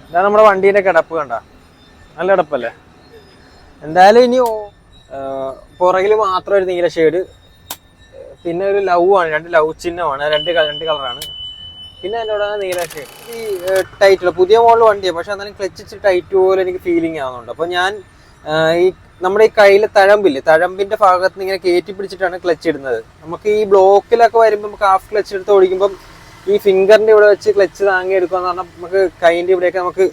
ഇതാണ് നമ്മുടെ വണ്ടീൻ്റെ കിടപ്പ് കണ്ട, നല്ല കിടപ്പല്ലേ. എന്തായാലും ഇനി പുറകിൽ മാത്രം ഒരു നീല ഷെയ്ഡ്, പിന്നെ ഒരു ലവ് ആണ്, രണ്ട് ലവ് ചിഹ്നമാണ്, രണ്ട് കളറാണ്. പിന്നെ അതിൻ്റെ കൂടെ നീല ഷെയ്ഡ്. ഈ ടൈറ്റുള്ള പുതിയ മോഡൽ വണ്ടിയാണ്, പക്ഷെ എന്നാലും ക്ലച്ച് ടൈറ്റ് പോലെ എനിക്ക് ഫീലിംഗ് ആവുന്നുണ്ട്. അപ്പോൾ ഞാൻ ഈ നമ്മുടെ ഈ കയ്യിൽ തഴമ്പിന്റെ ഭാഗത്ത് നിന്ന് ഇങ്ങനെ കയറ്റി പിടിച്ചിട്ടാണ് ക്ലച്ച് ഇടുന്നത്. നമുക്ക് ഈ ബ്ലോക്കിലൊക്കെ വരുമ്പോൾ നമുക്ക് ഹാഫ് ക്ലച്ച് എടുത്ത് ഓടിക്കുമ്പം ഈ ഫിംഗറിന്റെ ഇവിടെ വെച്ച് ക്ലച്ച് താങ്ങി എടുക്കുകയെന്ന് പറഞ്ഞാൽ നമുക്ക് കൈൻ്റെ ഇവിടെയൊക്കെ നമുക്ക്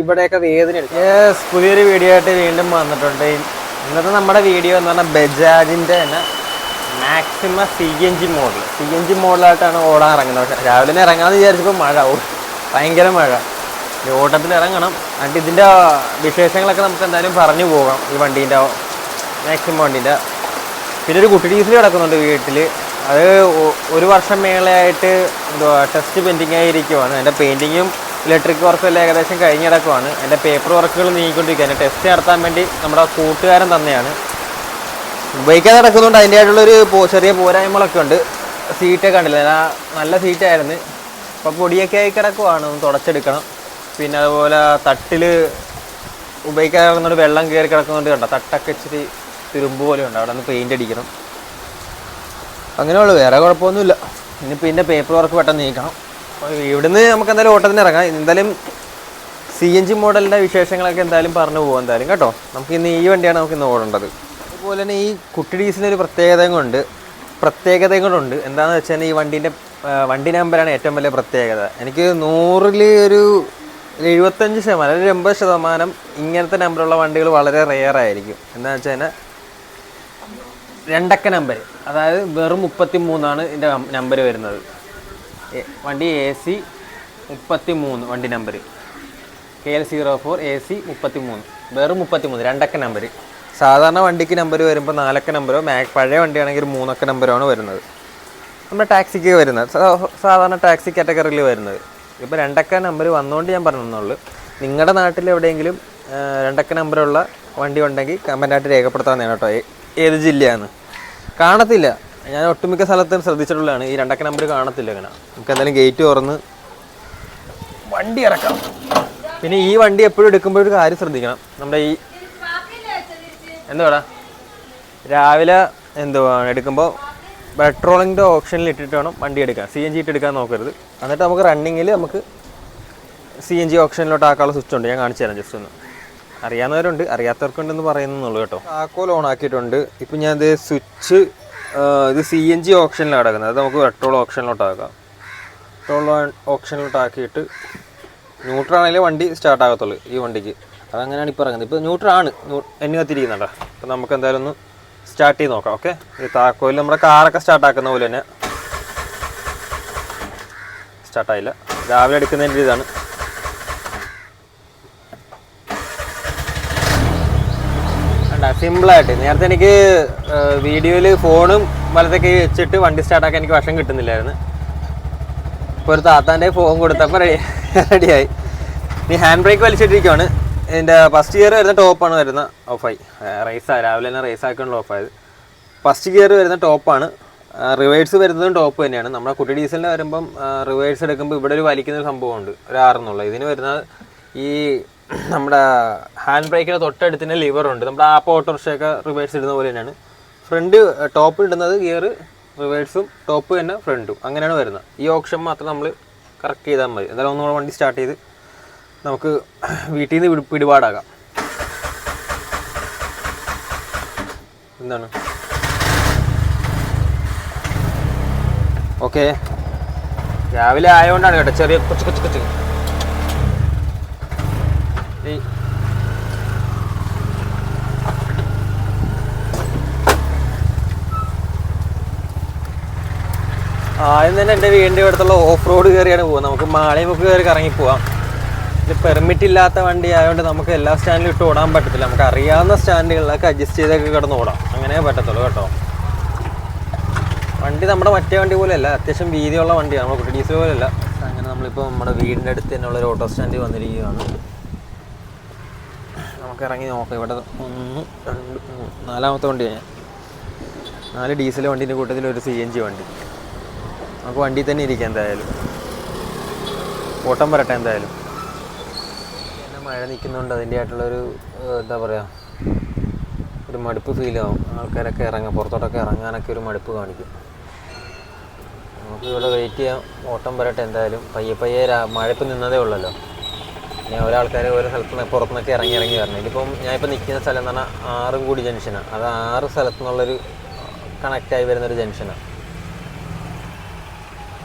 ഇവിടെയൊക്കെ വേദന എടുക്കും. പുതിയൊരു വീഡിയോ ആയിട്ട് വീണ്ടും വന്നിട്ടുണ്ട്. ഇന്നത്തെ നമ്മുടെ വീഡിയോ എന്ന് പറഞ്ഞാൽ ബജാജിന്റെ തന്നെ മാക്സിമ CNG മോഡലായിട്ടാണ് ഓടാൻ ഇറങ്ങുന്നത്. പക്ഷെ രാവിലെ തന്നെ ഇറങ്ങാമെന്ന് വിചാരിച്ചപ്പോൾ മഴ, ഭയങ്കര മഴ. ഓട്ടത്തിൽ ഇറങ്ങണം. എന്നിട്ട് ഇതിൻ്റെ വിശേഷങ്ങളൊക്കെ നമുക്ക് എന്തായാലും പറഞ്ഞു പോകാം. ഈ വണ്ടീൻ്റെ മാക്സിമം വണ്ടീൻ്റെ പിന്നെ ഒരു കുട്ടി ഡീസൽ കിടക്കുന്നുണ്ട് വീട്ടിൽ. അത് 1 വർഷം മേളെയായിട്ട് ടെസ്റ്റ് പെൻഡിങ് ആയിരിക്കുവാണ്. എൻ്റെ പെയിൻറ്റിങ്ങും ഇലക്ട്രിക് വർക്കും എല്ലാം ഏകദേശം കഴിഞ്ഞ് കിടക്കുവാണ്. എൻ്റെ പേപ്പർ വർക്കുകൾ നീങ്ങിക്കൊണ്ടിരിക്കുകയാണ്. ടെസ്റ്റ് നടത്താൻ വേണ്ടി നമ്മുടെ കൂട്ടുകാരൻ തന്നെയാണ്. ഉപയോഗിക്കാൻ നടക്കുന്നുണ്ട്. അതിൻ്റെ ആയിട്ടുള്ളൊരു ചെറിയ പോരായ്മകളൊക്കെ ഉണ്ട്. സീറ്റൊക്കെ കണ്ടില്ല, നല്ല സീറ്റായിരുന്നു. അപ്പോൾ പൊടിയൊക്കെ ആയി കിടക്കുവാണ്, ഒന്ന് തുടച്ചെടുക്കണം. പിന്നെ അതുപോലെ തട്ടിൽ ഉപയോഗിക്കാൻ കിടക്കുന്നുണ്ട്, വെള്ളം കയറി കിടക്കുന്നുണ്ട്. കണ്ടോ, തട്ടൊക്കെ ഇച്ചിരി തുരുമ്പ് പോലെ ഉണ്ട്, അവിടെ ഒന്ന് പെയിൻ്റ് അടിക്കണം. അങ്ങനെയുള്ളൂ, വേറെ കുഴപ്പമൊന്നുമില്ല. ഇനിയിപ്പോൾ ഇതിൻ്റെ പേപ്പർ വർക്ക് പെട്ടെന്ന് നീക്കണം. അപ്പോൾ ഇവിടുന്ന് നമുക്ക് എന്തായാലും ഓട്ടത്തിന് ഇറങ്ങാം. എന്തായാലും CNG മോഡലിൻ്റെ വിശേഷങ്ങളൊക്കെ എന്തായാലും പറഞ്ഞു പോകും എന്തായാലും കേട്ടോ. നമുക്ക് ഇന്ന് ഈ വണ്ടിയാണ് നമുക്ക് ഇന്ന് ഓടേണ്ടത്. അതുപോലെ തന്നെ ഈ കുട്ടി ഡീസിനൊരു പ്രത്യേകതയും കൊണ്ടുണ്ട്. എന്താണെന്ന് വെച്ചാൽ ഈ വണ്ടി നമ്പറാണ് ഏറ്റവും വലിയ പ്രത്യേകത. എനിക്ക് 100ൽ ഒരു 75% അല്ലെങ്കിൽ 80% ഇങ്ങനത്തെ നമ്പറുള്ള വണ്ടികൾ വളരെ റെയറായിരിക്കും. എന്താണെന്ന് വെച്ച് കഴിഞ്ഞാൽ 2 അക്ക നമ്പർ, അതായത് വെറും 33 ഇതിൻ്റെ നമ്പർ വരുന്നത്. വണ്ടി AC 33 വണ്ടി നമ്പർ KL04 AC 33, വെറും 33 2 അക്ക നമ്പർ. സാധാരണ വണ്ടിക്ക് നമ്പർ വരുമ്പോൾ 4 അക്ക നമ്പറോ, പഴയ വണ്ടിയാണെങ്കിൽ 3 അക്ക നമ്പറാണ് വരുന്നത്. നമ്മുടെ ടാക്സിക്ക് വരുന്നത്, സാധാരണ ടാക്സി കാറ്റഗറിയിൽ വരുന്നത്. ഇപ്പോൾ 2 അക്ക നമ്പർ വന്നുകൊണ്ട് ഞാൻ പറഞ്ഞെന്നുള്ളൂ. നിങ്ങളുടെ നാട്ടിൽ എവിടെയെങ്കിലും 2 അക്ക നമ്പറുള്ള വണ്ടി ഉണ്ടെങ്കിൽ കമൻ്റായിട്ട് രേഖപ്പെടുത്താവുന്നതാണ് കേട്ടോ. ഏത് ജില്ലയാണ് കാണത്തില്ല, ഞാൻ ഒട്ടുമിക്ക സ്ഥലത്തും ശ്രദ്ധിച്ചിട്ടുള്ളതാണ്. ഈ 2 അക്ക നമ്പർ കാണത്തില്ല. ഇങ്ങനെ നമുക്ക് എന്തായാലും ഗേറ്റ് തുറന്ന് വണ്ടി ഇറക്കാം. പിന്നെ ഈ വണ്ടി എപ്പോഴും എടുക്കുമ്പോൾ ഒരു കാര്യം ശ്രദ്ധിക്കണം. നമ്മുടെ ഈ എന്തുവാടാ, രാവിലെ എടുക്കുമ്പോൾ പെട്രോളിൻ്റെ ഓപ്ഷനിൽ ഇട്ടിട്ട് വേണം വണ്ടി എടുക്കാൻ. CNG ഇട്ടെടുക്കാൻ നോക്കരുത്. എന്നിട്ട് നമുക്ക് റണ്ണിങ്ങിൽ നമുക്ക് CNG ഓപ്ഷനിലോട്ട് ആക്കാനുള്ള സ്വിച്ച് ഉണ്ട്, ഞാൻ കാണിച്ചു തരാം. ജസ്റ്റ് ഒന്ന് അറിയാവുന്നവരുണ്ട്, അറിയാത്തവർക്കുണ്ടെന്ന് പറയുന്നുള്ളൂ കേട്ടോ. താക്കോൽ ഓൺ ആക്കിയിട്ടുണ്ട്. ഇപ്പം ഞാൻ ഇത് സ്വിച്ച് ഇത് CNG ഓപ്ഷനിലാണ് കിടക്കുന്നത്. അത് നമുക്ക് പെട്രോൾ ഓപ്ഷനിലോട്ടാക്കാം. പെട്രോൾ ഓപ്ഷനിലോട്ട് ആക്കിയിട്ട് ന്യൂട്രാണെങ്കിലേ വണ്ടി സ്റ്റാർട്ട് ആകത്തുള്ളൂ ഈ വണ്ടിക്ക്. അതങ്ങനെയാണ് ഇപ്പോൾ ഇറങ്ങുന്നത്. ഇപ്പോൾ ന്യൂട്രാണ് എണ്ണി കത്തിരിക്കുന്നുണ്ടോ. അപ്പോൾ നമുക്ക് എന്തായാലും ഒന്ന് സ്റ്റാർട്ട് ചെയ്ത് നോക്കാം. ഓക്കെ, ഈ താക്കോൽ നമ്മുടെ കാറൊക്കെ സ്റ്റാർട്ടാക്കുന്ന പോലെ തന്നെ സ്റ്റാർട്ടായില്ല. രാവിലെ എടുക്കുന്നതിൻ്റെ ഇതാണ്. സിമ്പിളായിട്ട്. നേരത്തെ എനിക്ക് വീഡിയോയിൽ ഫോണും വലത്തൊക്കെ വെച്ചിട്ട് വണ്ടി സ്റ്റാർട്ടാക്കാൻ എനിക്ക് വശം കിട്ടുന്നില്ലായിരുന്നു. ഇപ്പോൾ ഒരു താത്താൻ്റെ ഫോൺ കൊടുത്തപ്പോൾ റെഡിയായി. ഈ ഹാൻഡ് ബ്രേക്ക് വലിച്ചിട്ടിരിക്കുകയാണ്. ഇതിൻ്റെ ഫസ്റ്റ് ഗിയർ വരുന്ന ടോപ്പാണ് വരുന്ന ഓഫായി. രാവിലെ തന്നെ റേസ് ആക്കിയുള്ള ഓഫായത്. ഫസ്റ്റ് ഗിയർ വരുന്ന ടോപ്പാണ്. റിവേഴ്സ് വരുന്നതും ടോപ്പ് തന്നെയാണ്. നമ്മുടെ കുട്ടി ഡീസലിന് വരുമ്പം റിവേഴ്സ് എടുക്കുമ്പോൾ ഇവിടെ ഒരു വലിക്കുന്നൊരു സംഭവമുണ്ട്, ഒരു 6 എന്നുള്ള. ഇതിന് വരുന്നത് ഈ നമ്മുടെ ഹാൻഡ് ബ്രേക്കിൻ്റെ തൊട്ടടുത്തിന് ലിവറുണ്ട്. നമ്മുടെ ആപ്പ് ഓട്ടോറിക്ഷയൊക്കെ റിവേഴ്സ് ഇടുന്ന പോലെ തന്നെയാണ്. ഫ്രണ്ട് ടോപ്പ് ഇടുന്നത് ഗിയർ റിവേഴ്സും ടോപ്പ് തന്നെ ഫ്രണ്ടും അങ്ങനെയാണ് വരുന്നത്. ഈ ഓപ്ഷൻ മാത്രം നമ്മൾ കറക്റ്റ് ചെയ്താൽ മതി. എന്തായാലും ഒന്നുകൂടെ വണ്ടി സ്റ്റാർട്ട് ചെയ്ത് നമുക്ക് വീട്ടിൽ നിന്ന് പിടിപാടാകാം. എന്താണ് ഓക്കെ, രാവിലെ ആയതുകൊണ്ടാണ് കേട്ടോ ചെറിയ കൊച്ചു ആദ്യം തന്നെ എൻ്റെ വീടിൻ്റെ അടുത്തുള്ള ഓഫ് റോഡ് കയറിയാണ് പോകുന്നത്. നമുക്ക് മാളയുമൊക്കെ കയറി കറങ്ങി പോവാം. ഇത് പെർമിറ്റ് ഇല്ലാത്ത വണ്ടി ആയതുകൊണ്ട് നമുക്ക് എല്ലാ സ്റ്റാൻഡിലും ഇട്ട് ഓടാൻ പറ്റത്തില്ല. നമുക്ക് അറിയാവുന്ന സ്റ്റാൻഡുകളിലൊക്കെ അഡ്ജസ്റ്റ് ചെയ്തൊക്കെ കിടന്ന് ഓടാം, അങ്ങനെ പറ്റത്തുള്ളൂ കേട്ടോ. വണ്ടി നമ്മുടെ മറ്റേ വണ്ടി പോലെയല്ല, അത്യാവശ്യം വീതിയുള്ള വണ്ടിയാണ്, നമ്മുടെ കുട്ടി ഡീസൽ പോലെയല്ല. അങ്ങനെ നമ്മളിപ്പോൾ നമ്മുടെ വീടിൻ്റെ അടുത്ത് തന്നെയുള്ള ഒരു ഓട്ടോ സ്റ്റാൻഡിൽ വന്നിരിക്കുകയാണ്. നമുക്ക് ഇറങ്ങി നോക്കാം. ഇവിടെ 1, 2, 3 4ാമത്തെ വണ്ടിയാണ്. 4 ഡീസൽ വണ്ടീൻ്റെ കൂട്ടത്തിൽ ഒരു CNG വണ്ടി. നമുക്ക് വണ്ടി തന്നെ ഇരിക്കാം. എന്തായാലും ഓട്ടം വരട്ടെ. എന്തായാലും മഴ നിൽക്കുന്നതുകൊണ്ട് അതിൻ്റെ ആയിട്ടുള്ളൊരു എന്താ പറയുക, ഒരു മടുപ്പ് ഫീലാവും. ആൾക്കാരൊക്കെ പുറത്തോട്ടൊക്കെ ഇറങ്ങാനൊക്കെ ഒരു മടുപ്പ് കാണിക്കും. നമുക്ക് ഇവിടെ വെയിറ്റ് ചെയ്യാം, ഓട്ടം വരട്ടെ. എന്തായാലും പയ്യെ മഴ ഇപ്പം നിന്നതേ ഉള്ളല്ലോ. ഞാൻ ഒരാൾക്കാർ ഓരോ സ്ഥലത്ത് പുറത്തുനിന്നൊക്കെ ഇറങ്ങി വരണം. ഇതിപ്പം ഞാനിപ്പോൾ നിൽക്കുന്ന സ്ഥലം എന്ന് പറഞ്ഞാൽ ആറുംകൂടി ജംഗ്ഷനാണ്. അത് 6 സ്ഥലത്തു നിന്നുള്ളൊരു കണക്റ്റായി വരുന്നൊരു ജംഗ്ഷനാണ്.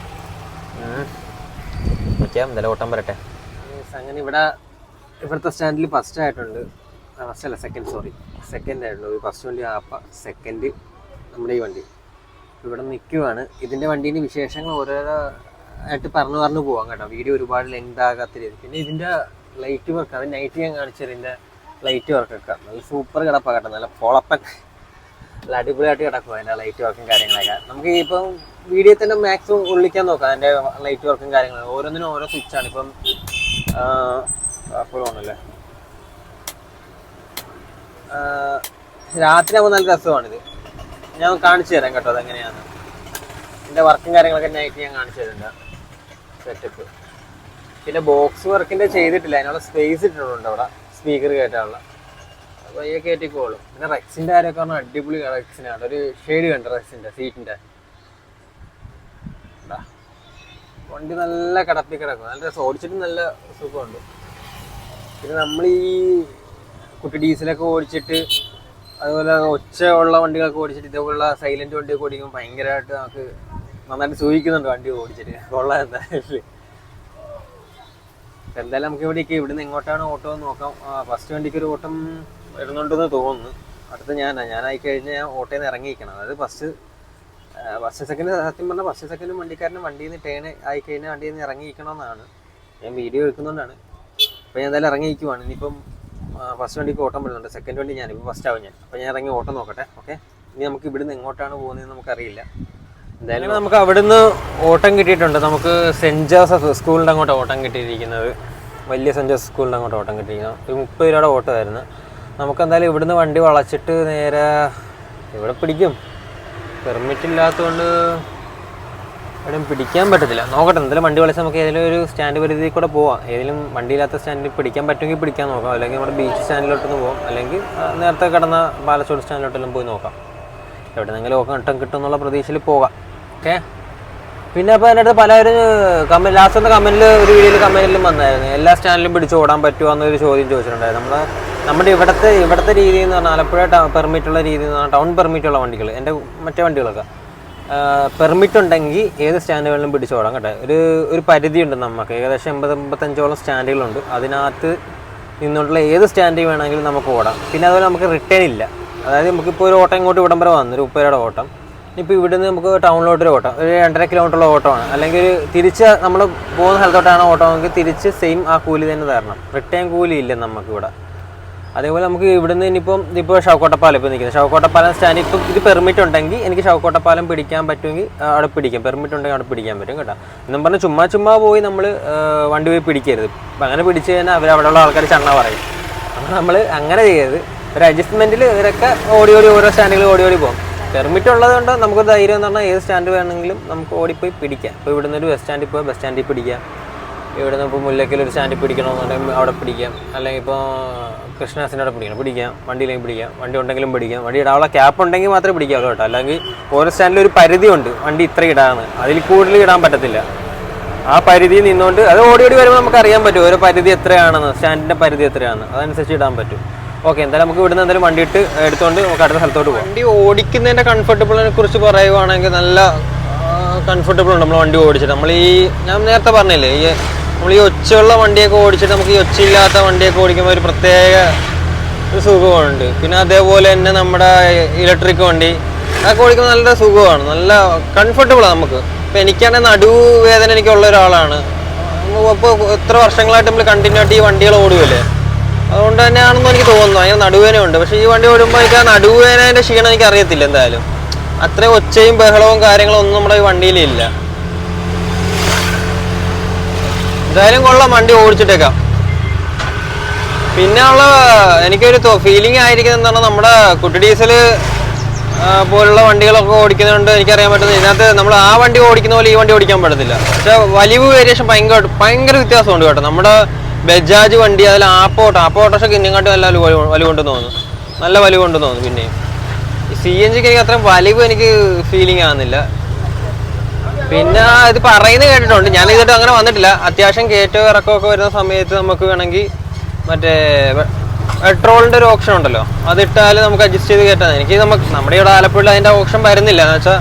നിൽക്കാം, എന്തായാലും ഓട്ടം വരട്ടെ. അങ്ങനെ ഇവിടുത്തെ സ്റ്റാൻഡിൽ ഫസ്റ്റ് ആയിട്ടുണ്ട്. സെക്കൻഡ് ആയിട്ടുള്ളൂ. ഫസ്റ്റ് വണ്ടി സെക്കൻഡ് നമ്മുടെ ഈ വണ്ടി ഇവിടെ നിൽക്കുവാണ്. ഇതിൻ്റെ വണ്ടീൻ്റെ വിശേഷങ്ങൾ ഓരോരോ ആയിട്ട് പറഞ്ഞു പോകാം കേട്ടോ. വീഡിയോ ഒരുപാട് ലെങ്ത് ആകാത്ത രീതി. പിന്നെ ഇതിൻ്റെ ലൈറ്റ് വർക്ക്, അത് നൈറ്റ് ഞാൻ കാണിച്ചത്. ഇതിൻ്റെ ലൈറ്റ് വർക്കൊക്കെ നല്ല സൂപ്പർ കിടപ്പാണ് കേട്ടോ. നല്ല പൊളപ്പൻ, നല്ല അടിപൊളിയായിട്ട് കിടക്കും അതിൻ്റെ ലൈറ്റ് വർക്കും കാര്യങ്ങളൊക്കെ. നമുക്ക് ഇപ്പം വീഡിയോ തന്നെ മാക്സിമം ഉള്ളിക്കാൻ നോക്കാം അതിൻ്റെ ലൈറ്റ് വർക്കും കാര്യങ്ങളും. ഓരോന്നിനും ഓരോ സ്വിച്ചാണ്. ഇപ്പം അപ്പോഴാണല്ലേ രാത്രി ആകുമ്പോൾ നല്ല രസമാണിത്. ഞാൻ കാണിച്ചു തരാം കേട്ടോ അതെങ്ങനെയാണ്. ഇതിൻ്റെ വർക്കും കാര്യങ്ങളൊക്കെ നൈറ്റ് ഞാൻ കാണിച്ചു തരുന്നുണ്ട് സെറ്റപ്പ്. പിന്നെ ബോക്സ് വർക്കിൻ്റെ ചെയ്തിട്ടില്ല, അതിനുള്ള സ്പേസ് ഇട്ടിട്ടുണ്ട് അവിടെ സ്പീക്കർ കയറ്റാനുള്ള. അപ്പോൾ ഈ കയറ്റിക്കോളും. പിന്നെ റെക്സിൻ്റെ കാര്യമൊക്കെ പറഞ്ഞാൽ അടിപൊളി റെക്സിനാണ്. ഒരു ഷെയ്ഡ് കണ്ട റെക്സിൻ്റെ സീറ്റിൻ്റെ വണ്ടി നല്ല കിടപ്പി കിടക്കും. നല്ല രസം, ഓടിച്ചിട്ട് നല്ല സുഖമുണ്ട്. പിന്നെ നമ്മൾ ഈ കുട്ടി ഡീസലൊക്കെ ഓടിച്ചിട്ട് അതുപോലെ ഒച്ച ഉള്ള വണ്ടികളൊക്കെ ഓടിച്ചിട്ട് ഇതേപോലുള്ള സൈലൻറ്റ് വണ്ടിയൊക്കെ ഓടിക്കുമ്പോൾ ഭയങ്കരമായിട്ട് നമുക്ക് നന്നായിട്ട് സൂചിക്കുന്നുണ്ട് വണ്ടി ഓടിച്ചിട്ട്. കൊള്ളാം എന്തായാലും. എന്തായാലും നമുക്ക് ഇവിടുന്ന് എങ്ങോട്ടാണ് ഓട്ടം എന്ന് നോക്കാം. ഫസ്റ്റ് വണ്ടിക്ക് ഒരു ഓട്ടം വരുന്നുണ്ടെന്ന് തോന്നുന്നു. അടുത്ത് ഞാനായി കഴിഞ്ഞാൽ ഞാൻ ഓട്ടയിൽ നിന്ന് ഇറങ്ങിയിരിക്കണം. അതായത് ഫസ്റ്റ് സെക്കൻഡ്, സത്യം പറഞ്ഞാൽ ഫസ്റ്റ് സെക്കൻഡ് വണ്ടിക്കാരന് വണ്ടിയിൽ നിന്ന് ടേൺ ആയി കഴിഞ്ഞാൽ വണ്ടിയിൽ നിന്ന് ഇറങ്ങിയിരിക്കണമെന്നാണ്. ഞാൻ വീഡിയോ എടുക്കുന്നതുകൊണ്ടാണ്. അപ്പോൾ ഞാൻ എന്തായാലും ഇറങ്ങിയിരിക്കുവാണ്. ഇനിയിപ്പം ഫസ്റ്റ് വണ്ടിക്ക് ഓട്ടം വരുന്നുണ്ട്. സെക്കൻഡ് വണ്ടി ഞാനിപ്പോൾ ഫസ്റ്റ് ആവും ഞാൻ. അപ്പോൾ ഞാൻ ഇറങ്ങി ഓട്ടം നോക്കട്ടെ. ഓക്കെ, ഇനി നമുക്ക് ഇവിടുന്ന് എങ്ങോട്ടാണ് പോകുന്നതെന്ന് നമുക്കറിയില്ല. എന്തായാലും നമുക്ക് അവിടുന്ന് ഓട്ടം കിട്ടിയിട്ടുണ്ട്. നമുക്ക് സെൻറ്റ് ജോസഫ് സ്കൂളിൻ്റെ അങ്ങോട്ട് ഓട്ടം കിട്ടിയിരിക്കുന്നത്. വലിയ സെൻറ്റ് ജോസഫ് സ്കൂളിൻ്റെ അങ്ങോട്ട് ഓട്ടം കിട്ടിയിരിക്കുന്നത്. ഒരു 30 രൂപയുടെ ഓട്ടമായിരുന്നു. നമുക്ക് എന്തായാലും ഇവിടുന്ന് വണ്ടി വളച്ചിട്ട് നേരെ ഇവിടെ പിടിക്കും. പെർമിറ്റ് ഇല്ലാത്തതുകൊണ്ട് എവിടെയും പിടിക്കാൻ പറ്റത്തില്ല. നോക്കട്ടെ, എന്തായാലും വണ്ടി വളച്ച് നമുക്ക് ഏതെങ്കിലും ഒരു സ്റ്റാൻഡ് പരിധിയിൽ കൂടെ പോവാം. ഏതെങ്കിലും വണ്ടിയില്ലാത്ത സ്റ്റാൻഡിൽ പിടിക്കാൻ പറ്റുമെങ്കിൽ പിടിക്കാൻ നോക്കാം. അല്ലെങ്കിൽ നമ്മുടെ ബീച്ച് സ്റ്റാൻഡിലോട്ടൊന്ന് പോകാം. അല്ലെങ്കിൽ നേരത്തെ കിടന്ന പാലച്ചോട് സ്റ്റാൻഡിലോട്ടെല്ലാം പോയി നോക്കാം. എവിടെയെങ്കിലും ഓട്ടം കിട്ടും എന്നുള്ള പ്രതീക്ഷയിൽ പോകാം. ഓക്കെ. പിന്നെ അപ്പോൾ എൻ്റെ അടുത്ത് പലരും ലാസ്റ്റ് കമൻറ്റിൽ ഒരു വീഡിയോയിൽ കമൻറ്റിലും വന്നായിരുന്നു, എല്ലാ സ്റ്റാൻഡിലും പിടിച്ച് ഓടാൻ പറ്റുമോ എന്നൊരു ചോദ്യം ചോദിച്ചിട്ടുണ്ടായിരുന്നു. നമ്മുടെ ഇവിടുത്തെ രീതി എന്ന് പറഞ്ഞാൽ ആലപ്പുഴ പെർമിറ്റുള്ള രീതി എന്ന് പറഞ്ഞാൽ ടൗൺ പെർമിറ്റുള്ള വണ്ടികൾ, എൻ്റെ മറ്റേ വണ്ടികളൊക്കെ പെർമിറ്റ് ഉണ്ടെങ്കിൽ ഏത് സ്റ്റാൻഡുകളിലും പിടിച്ചോടാം കേട്ടോ. ഒരു പരിധിയുണ്ട് നമുക്ക്. ഏകദേശം 80-85ഓളം സ്റ്റാൻഡുകളുണ്ട്. അതിനകത്ത് നിന്നുകൊണ്ടുള്ള ഏത് സ്റ്റാൻഡിൽ വേണമെങ്കിലും നമുക്ക് ഓടാം. പിന്നെ അതുപോലെ നമുക്ക് റിട്ടേൺ ഇല്ല. അതായത് നമുക്കിപ്പോൾ ഒരു ഓട്ടം ഇങ്ങോട്ട് ഇവിടം വരെ വന്നു, ഒരു 30 രൂപയുടെ ഓട്ടം. ഇപ്പോൾ ഇവിടുന്ന് നമുക്ക് ടൗണിലോട്ടൊരു ഓട്ടം, ഒരു 2.5 കിലോമീറ്ററുള്ള ഓട്ടമാണ്. അല്ലെങ്കിൽ തിരിച്ച് നമ്മൾ പോകുന്ന സ്ഥലത്തോട്ടാണ് ഓട്ടമെങ്കിൽ തിരിച്ച് സെയിം ആ കൂലി തന്നെ തരണം. റിട്ടേൺ കൂലി ഇല്ല നമുക്കിവിടെ. അതേപോലെ നമുക്ക് ഇവിടുന്ന് ഇപ്പോൾ ഷൗക്കോട്ടപ്പാലം ഇപ്പോൾ നിൽക്കുന്നത്, ഷൗക്കോട്ടപ്പാലം സ്റ്റാൻഡ് ഇപ്പം ഇത് പെർമിറ്റ് ഉണ്ടെങ്കിൽ എനിക്ക് ഷൗക്കോട്ടപ്പാലം പിടിക്കാൻ പറ്റുമെങ്കിൽ അവിടെ പിടിക്കാം. പെർമിറ്റ് ഉണ്ടെങ്കിൽ അവിടെ പിടിക്കാൻ പറ്റും കേട്ടോ. എന്നും പറഞ്ഞാൽ ചുമ്മാ പോയി നമ്മൾ വണ്ടി പോയി പിടിക്കരുത്. അപ്പം അങ്ങനെ പിടിച്ച് കഴിഞ്ഞാൽ അവിടെയുള്ള ആൾക്കാർ ചണ്ണ പറയും. അപ്പോൾ നമ്മൾ അങ്ങനെ ചെയ്യരുത്. ഒരു അഡ്ജസ്റ്റ്മെൻറ്റിൽ ഇവരൊക്കെ ഓടി ഓരോ സ്റ്റാൻഡുകൾ ഓടി പോകും. പെർമിറ്റ് ഉള്ളത് കൊണ്ട് നമുക്ക് ധൈര്യം എന്ന് പറഞ്ഞാൽ ഏത് സ്റ്റാൻഡ് വേണമെങ്കിലും നമുക്ക് ഓടിപ്പോയി പിടിക്കാം. ഇപ്പോൾ ഇവിടുന്ന് ഒരു ബസ് സ്റ്റാൻഡിൽ പിടിക്കാം. ഇവിടുന്ന് ഇപ്പോൾ മുല്ലക്കൽ ഒരു സ്റ്റാൻഡിൽ പിടിക്കണമെന്നുണ്ടെങ്കിൽ അവിടെ പിടിക്കാം. അല്ലെങ്കിൽ ഇപ്പോൾ കൃഷ്ണാസിൻ്റെ അവിടെ പിടിക്കാം. വണ്ടിയിലേക്ക് പിടിക്കാം. വണ്ടി ഉണ്ടെങ്കിലും പിടിക്കാം. വണ്ടി ഇടാനുള്ള ക്യാപ്പ് ഉണ്ടെങ്കിൽ മാത്രമേ പിടിക്കാവുള്ളൂ കേട്ടോ. അല്ലെങ്കിൽ ഓരോ സ്റ്റാൻഡിൽ ഒരു പരിധിയുണ്ട്, വണ്ടി ഇത്ര ഇടാന്ന്. അതിൽ കൂടുതൽ ഇടാൻ പറ്റത്തില്ല. ആ പരിധി നിന്നുകൊണ്ട് അത് ഓടി വരുമ്പോൾ നമുക്ക് അറിയാൻ പറ്റും ഓരോ പരിധി എത്രയാണെന്ന്, സ്റ്റാൻഡിൻ്റെ പരിധി എത്രയാണെന്ന്. അതനുസരിച്ച് ഇടാൻ പറ്റും. ഓക്കെ, എന്തായാലും നമുക്ക് ഇവിടുന്ന് എന്തായാലും വണ്ടി എടുത്തുകൊണ്ട് നമുക്ക് അടുത്ത സ്ഥലത്തോട്ട് പോകാം. വണ്ടി ഓടിക്കുന്നതിൻ്റെ കംഫർട്ടബിളിനെ കുറിച്ച് പറയുവാണെങ്കിൽ നല്ല കംഫർട്ടബിൾ ഉണ്ട് നമ്മൾ വണ്ടി ഓടിച്ചിട്ട്. ഞാൻ നേരത്തെ പറഞ്ഞില്ലേ, നമ്മൾ ഈ ഒച്ചയുള്ള വണ്ടിയൊക്കെ ഓടിച്ചിട്ട് നമുക്ക് ഈ ഒച്ചയില്ലാത്ത വണ്ടിയൊക്കെ ഓടിക്കുമ്പോൾ ഒരു പ്രത്യേക ഒരു സുഖമുണ്ട്. പിന്നെ അതേപോലെ തന്നെ നമ്മുടെ ഇലക്ട്രിക് വണ്ടി അതൊക്കെ ഓടിക്കുമ്പോൾ നല്ല സുഖമാണ്, നല്ല കംഫർട്ടബിളാണ് നമുക്ക്. ഇപ്പം എനിക്കാണെങ്കിൽ നടുവേദന എനിക്കുള്ള ഒരാളാണ്. ഇപ്പോൾ എത്ര വർഷങ്ങളായിട്ട് നമ്മൾ കണ്ടിന്യൂ ആയിട്ട് ഈ വണ്ടികൾ ഓടുകയല്ലേ, അതുകൊണ്ട് തന്നെയാണെന്ന് എനിക്ക് തോന്നുന്നു. അതിന് നടുവേദനയുണ്ട്. പക്ഷേ ഈ വണ്ടി ഓടുമ്പോൾ എനിക്ക് ആ നടുവേദനേൻ്റെ ക്ഷീണം എനിക്ക് അറിയത്തില്ല. എന്തായാലും അത്രയും ഒച്ചയും ബഹളവും കാര്യങ്ങളും ഒന്നും നമ്മുടെ ഈ വണ്ടിയിലില്ല. എന്തായാലും കൊള്ളാം, വണ്ടി ഓടിച്ചിട്ടേക്കാം. പിന്നെ എനിക്കൊരു ഫീലിംഗ് ആയിരിക്കുന്നത് എന്താണ്, നമ്മുടെ കുട്ടി ഡീസൽ പോലുള്ള വണ്ടികളൊക്കെ ഓടിക്കുന്നതുകൊണ്ട് എനിക്കറിയാൻ പറ്റുന്നത് ഇതിനകത്ത് നമ്മൾ ആ വണ്ടി ഓടിക്കുന്ന പോലെ ഈ വണ്ടി ഓടിക്കാൻ പറ്റത്തില്ല. പക്ഷെ വലിവ് വേരിയേഷൻ ഭയങ്കര വ്യത്യാസമുണ്ട് കേട്ടോ. നമ്മുടെ ബജാജ് വണ്ടി, അതിൽ ആപ്പ് ഓട്ടോഷൊക്കെ ഇന്നിങ്ങോട്ട് നല്ല വലിവ് കൊണ്ടെന്ന് തോന്നുന്നു, നല്ല വലിവ് കൊണ്ടെന്ന് തോന്നുന്നു. പിന്നെയും ഈ CNG എനിക്ക് അത്രയും വലിവ് എനിക്ക് ഫീലിംഗ് ആകുന്നില്ല. പിന്നെ ഇത് പറയുന്നത് കേട്ടിട്ടുണ്ട്, ഞാൻ ഇതിട്ട് അങ്ങനെ വന്നിട്ടില്ല. അത്യാവശ്യം കയറ്റവും ഇറക്കമൊക്കെ വരുന്ന സമയത്ത് നമുക്ക് വേണമെങ്കിൽ മറ്റേ പെട്രോളിൻ്റെ ഒരു ഓപ്ഷൻ ഉണ്ടല്ലോ, അതിട്ടാൽ നമുക്ക് അഡ്ജസ്റ്റ് ചെയ്ത് കയറ്റാൻ. നമ്മുടെ ഇവിടെ ആലപ്പുഴയിൽ അതിൻ്റെ ഓപ്ഷൻ വരുന്നില്ല. എന്ന് വെച്ചാൽ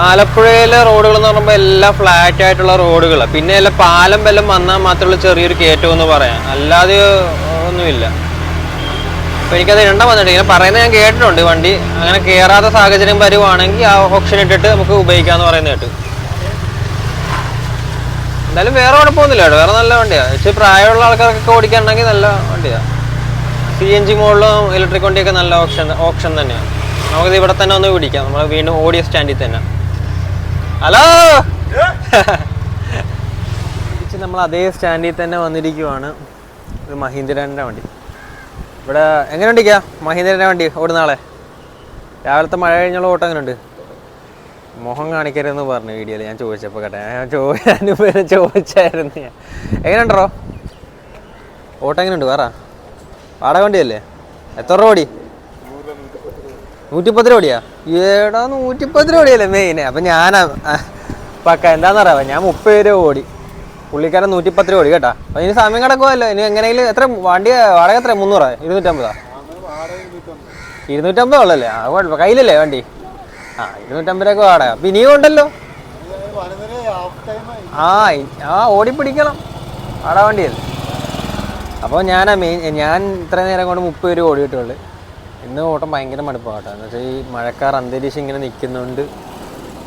ആലപ്പുഴയിലെ റോഡുകൾ എന്ന് പറയുമ്പോൾ എല്ലാം ഫ്ലാറ്റ് ആയിട്ടുള്ള റോഡുകളാണ്. പിന്നെ എല്ലാം പാലം വല്ലതും വന്നാൽ മാത്രമുള്ള ചെറിയൊരു കയറ്റം എന്ന് പറയാം, അല്ലാതെ ഒന്നുമില്ല. അപ്പോൾ എനിക്കത് ഇടേണ്ട വന്നിട്ട് ഇങ്ങനെ പറയുന്നത് ഞാൻ കേട്ടിട്ടുണ്ട്. വണ്ടി അങ്ങനെ കയറാത്ത സാഹചര്യം വരുവാണെങ്കിൽ ആ ഓപ്ഷൻ ഇട്ടിട്ട് നമുക്ക് ഉപയോഗിക്കാമെന്ന് പറയുന്നത് കേട്ട്. എന്തായാലും വേറെ കുഴപ്പമൊന്നുമില്ല കേട്ടോ, വേറെ നല്ല വണ്ടിയാണ്. പക്ഷേ പ്രായമുള്ള ആൾക്കാർക്കൊക്കെ ഓടിക്കാനുണ്ടെങ്കിൽ നല്ല വണ്ടിയാണ്. CNG മോഡലും ഇലക്ട്രിക് വണ്ടിയൊക്കെ നല്ല ഓപ്ഷൻ തന്നെയാണ്. നമുക്കിത് ഇവിടെ തന്നെ ഒന്ന് പിടിക്കാം, നമ്മൾ വീണ്ടും ഓടിയ സ്റ്റാൻഡിൽ തന്നെ. ഹലോ, നമ്മൾ അതേ സ്റ്റാൻഡിൽ തന്നെ വന്നിരിക്കുവാണ്. ഇത് മഹീന്ദ്രൻ്റെ വണ്ടി. ഇവിടെ എങ്ങനെ ഉണ്ടിക്കാ മഹീന്ദ്രൻ്റെ വണ്ടി ഓടുന്ന ആളെ? രാവിലത്തെ മഴ കഴിഞ്ഞുള്ള ഓട്ടം എങ്ങനെയുണ്ട്? മുഖം കാണിക്കരുതെന്ന് പറഞ്ഞു വീഡിയോയിൽ ഞാൻ ചോദിച്ചപ്പോൾ കേട്ടെ. ഞാൻ ചോദിച്ചായിരുന്നു ഞാൻ. എങ്ങനെയുണ്ടോ ഓട്ടം? എങ്ങനെയുണ്ട്? വേറെ വാടക വണ്ടിയല്ലേ? എത്ര രൂപ ഓടി? 110 രൂപ ഓടിയാ? ഏടാ 110 രൂപ ഓടിയല്ലേ മെയിൻ? അപ്പം ഞാൻ പക്ക എന്താണെന്ന് അറിയാമോ, ഞാൻ 30 രൂപ ഓടി, പുള്ളിക്കാരൻ 110 രൂപ ഓടി കേട്ടാ. അപ്പം ഇനി സമയം കിടക്കുമല്ലോ. ഇനി എങ്ങനെയെങ്കിലും എത്ര വണ്ടി വാടക എത്ര? 300? 250? 250 ഉള്ളല്ലേ? ആ കുഴപ്പം, കയ്യിലല്ലേ വണ്ടി? 250 രൂപ വാടക. അപ്പം ഇനിയും ഉണ്ടല്ലോ. ഓടിപ്പിടിക്കണം, വാടക വണ്ടിയല്ലേ. അപ്പോൾ ഞാൻ ഇത്ര നേരം കൊണ്ട് 30 രൂപ ഓടിയിട്ടുള്ളൂ. ഇന്ന് ഓട്ടം ഭയങ്കര മടുപ്പാണ് കേട്ടോ. എന്ന് വെച്ചാൽ ഈ മഴക്കാർ അന്തരീക്ഷം ഇങ്ങനെ നിൽക്കുന്നുണ്ട്